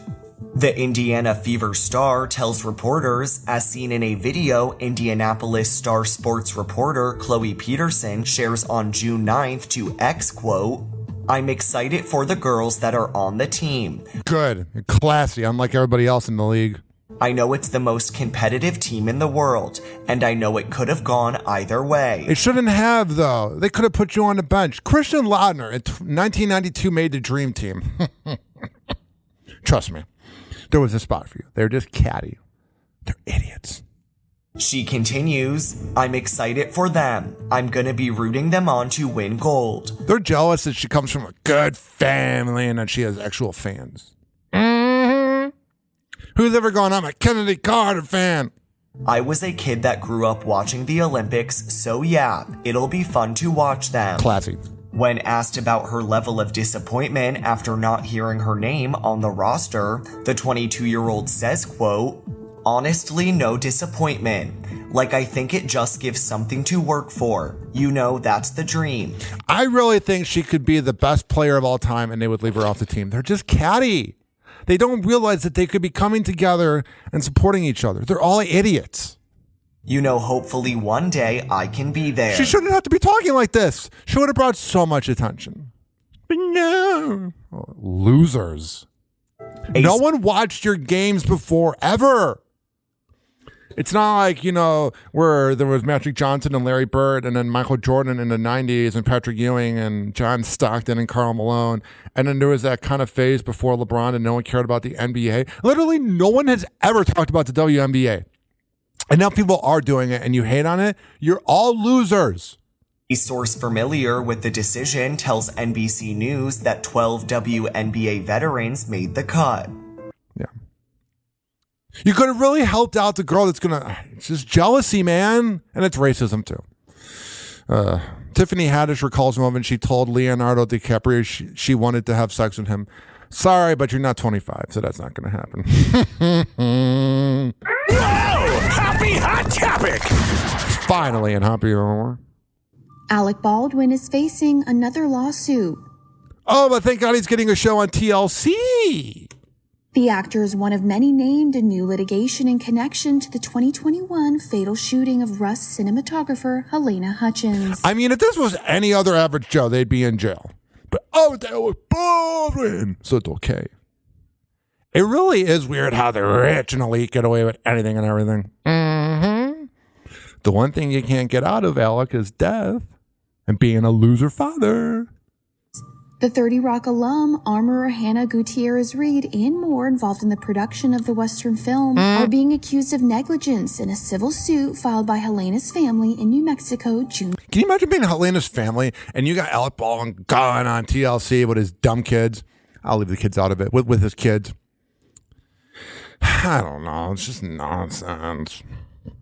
The Indiana Fever star tells reporters, as seen in a video Indianapolis Star Sports reporter Chloe Peterson shares on June 9th to X, quote, "I'm excited for the girls that are on the team. Good. Classy, unlike everybody else in the league. I know it's the most competitive team in the world, and I know it could have gone either way." It shouldn't have, though. They could have put you on the bench. Christian Lautner in 1992 made the dream team. Trust me. There was a spot for you. They're just catty. They're idiots. She continues, "I'm excited for them. I'm going to be rooting them on to win gold." They're jealous that she comes from a good family and that she has actual fans. Who's ever gone, I'm a Kennedy Carter fan? I was a kid that grew up watching the Olympics, so yeah, it'll be fun to watch them. Classy. When asked about her level of disappointment after not hearing her name on the roster, the 22-year-old says, quote, "Honestly, no disappointment. Like, I think it just gives something to work for. You know, that's the dream." I really think she could be the best player of all time and they would leave her off the team. They're just catty. They don't realize that they could be coming together and supporting each other. They're all idiots. You know, hopefully one day I can be there. She shouldn't have to be talking like this. She would have brought so much attention. But no. Oh, losers. No one watched your games before, ever. It's not like, you know, where there was Magic Johnson and Larry Bird and then Michael Jordan in the 90s and Patrick Ewing and John Stockton and Karl Malone. And then there was that kind of phase before LeBron and no one cared about the NBA. Literally no one has ever talked about the WNBA. And now people are doing it and you hate on it. You're all losers. A source familiar with the decision tells NBC News that 12 WNBA veterans made the cut. Yeah. You could have really helped out the girl that's it's just jealousy, man. And it's racism, too. Tiffany Haddish recalls a moment she told Leonardo DiCaprio she wanted to have sex with him. Sorry, but you're not 25, so that's not going to happen. Whoa! Happy Hot Topic! Finally in Hoppe Hour. Alec Baldwin is facing another lawsuit. Oh, but thank God he's getting a show on TLC. The actor is one of many named in new litigation in connection to the 2021 fatal shooting of Rust cinematographer Helena Hutchins. I mean, if this was any other average Joe, they'd be in jail. But Alec Baldwin, so it's okay. It really is weird how the rich and elite get away with anything and everything. Mm-hmm. The one thing you can't get out of Alec is death and being a loser father. The 30 Rock alum, armorer Hannah Gutierrez-Reed, and more involved in the production of the Western film are being accused of negligence in a civil suit filed by Helena's family in New Mexico, June. Can you imagine being Helena's family and you got Alec Baldwin going on TLC with his dumb kids? I'll leave the kids out of it. With his kids. I don't know. It's just nonsense.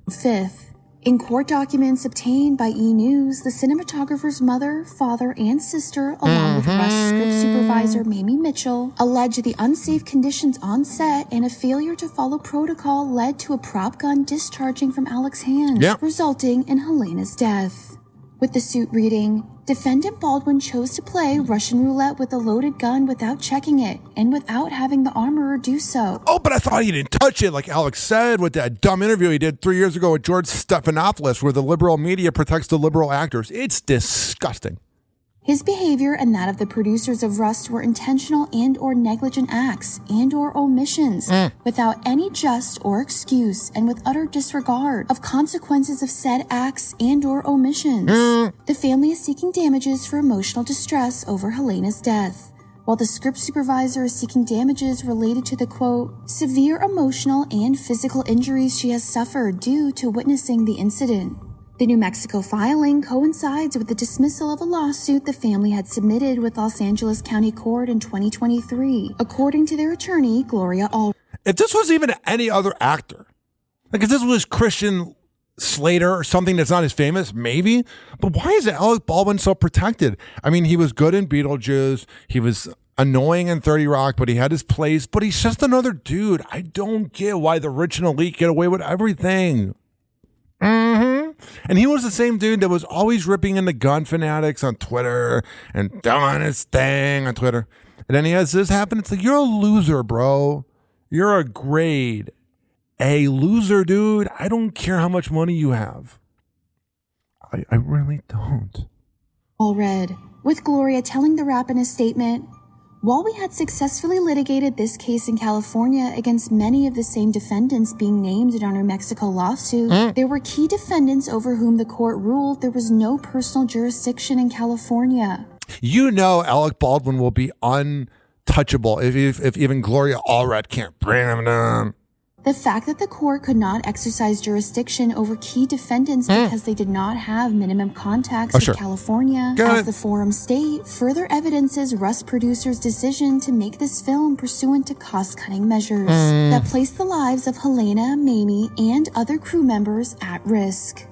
5th. In court documents obtained by E! News, the cinematographer's mother, father, and sister, along with Rust script supervisor Mamie Mitchell, alleged the unsafe conditions on set and a failure to follow protocol led to a prop gun discharging from Alec's hand, resulting in Helena's death. With the suit reading, defendant Baldwin chose to play Russian roulette with a loaded gun without checking it and without having the armorer do so. Oh, but I thought he didn't touch it, like Alex said with that dumb interview he did 3 years ago with George Stephanopoulos, where the liberal media protects the liberal actors. It's disgusting. His behavior and that of the producers of Rust were intentional and or negligent acts and or omissions without any just or excuse and with utter disregard of consequences of said acts and or omissions. The family is seeking damages for emotional distress over Helena's death, while the script supervisor is seeking damages related to the, quote, severe emotional and physical injuries she has suffered due to witnessing the incident. The New Mexico filing coincides with the dismissal of a lawsuit the family had submitted with Los Angeles County Court in 2023, according to their attorney, Gloria Allred. If this was even any other actor, like if this was Christian Slater or something that's not as famous, maybe, but why is Alec Baldwin so protected? I mean, he was good in Beetlejuice, he was annoying in 30 Rock, but he had his place, but he's just another dude. I don't get why the rich and elite get away with everything. And he was the same dude that was always ripping into gun fanatics on Twitter and doing his thing on Twitter. And then he has this happen. It's like, you're a loser, bro. You're a grade A loser, dude. I don't care how much money you have. I really don't. Allred, with Gloria telling the Rap in a statement, while we had successfully litigated this case in California against many of the same defendants being named in our New Mexico lawsuit, there were key defendants over whom the court ruled there was no personal jurisdiction in California. You know Alec Baldwin will be untouchable if even Gloria Allred can't bring him down. The fact that the court could not exercise jurisdiction over key defendants because they did not have minimum contacts with California, as the forum state, further evidences Rust producers' decision to make this film pursuant to cost-cutting measures that place the lives of Helena, Mamie, and other crew members at risk.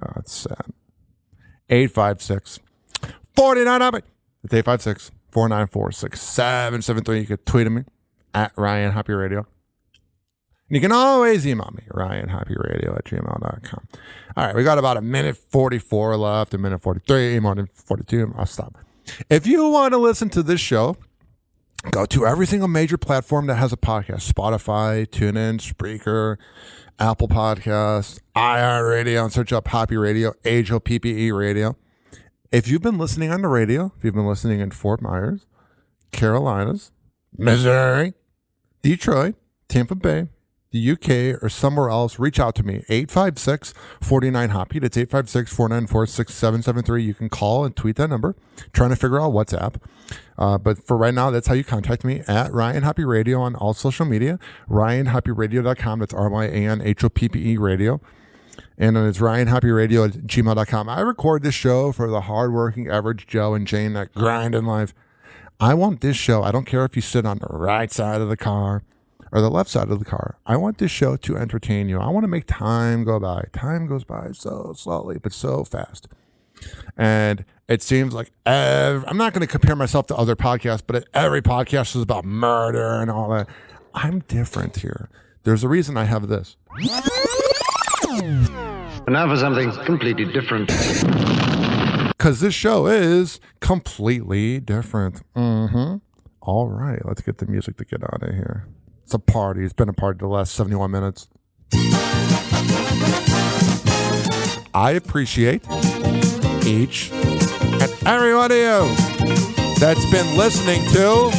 Oh, that's sad. 856-49. It's 856-494-6773. You could tweet at me at Ryan Hoppe Radio. You can always email me, ryanhopperadio@gmail.com. All right, we got about a minute 44 left, a minute 43, more than 42. I'll stop. If you want to listen to this show, go to every single major platform that has a podcast. Spotify, TuneIn, Spreaker, Apple Podcasts, iHeartRadio, and search up Hoppe Radio, HOPPE Radio. If you've been listening on the radio, if you've been listening in Fort Myers, Carolinas, Missouri, Detroit, Tampa Bay, the UK, or somewhere else, reach out to me. 856-49-HOPPE. That's 856-494-6773. You can call and tweet that number. Trying to figure out WhatsApp. But for right now, that's how you contact me, at Ryan Hoppe Radio on all social media. RyanHoppeRadio.com. That's RyanHoppe Radio. And it's ryanhopperadio@gmail.com. I record this show for the hardworking average Joe and Jane that grind in life. I want this show, I don't care if you sit on the right side of the car or the left side of the car. I want this show to entertain you. I want to make time go by. Time goes by so slowly, but so fast. And it seems like I'm not going to compare myself to other podcasts, but every podcast is about murder and all that. I'm different here. There's a reason I have this. And now for something completely different. Because this show is completely different. All right, let's get the music to get out of here. It's a party. It's been a party the last 71 minutes. I appreciate each and every one of you that's been listening to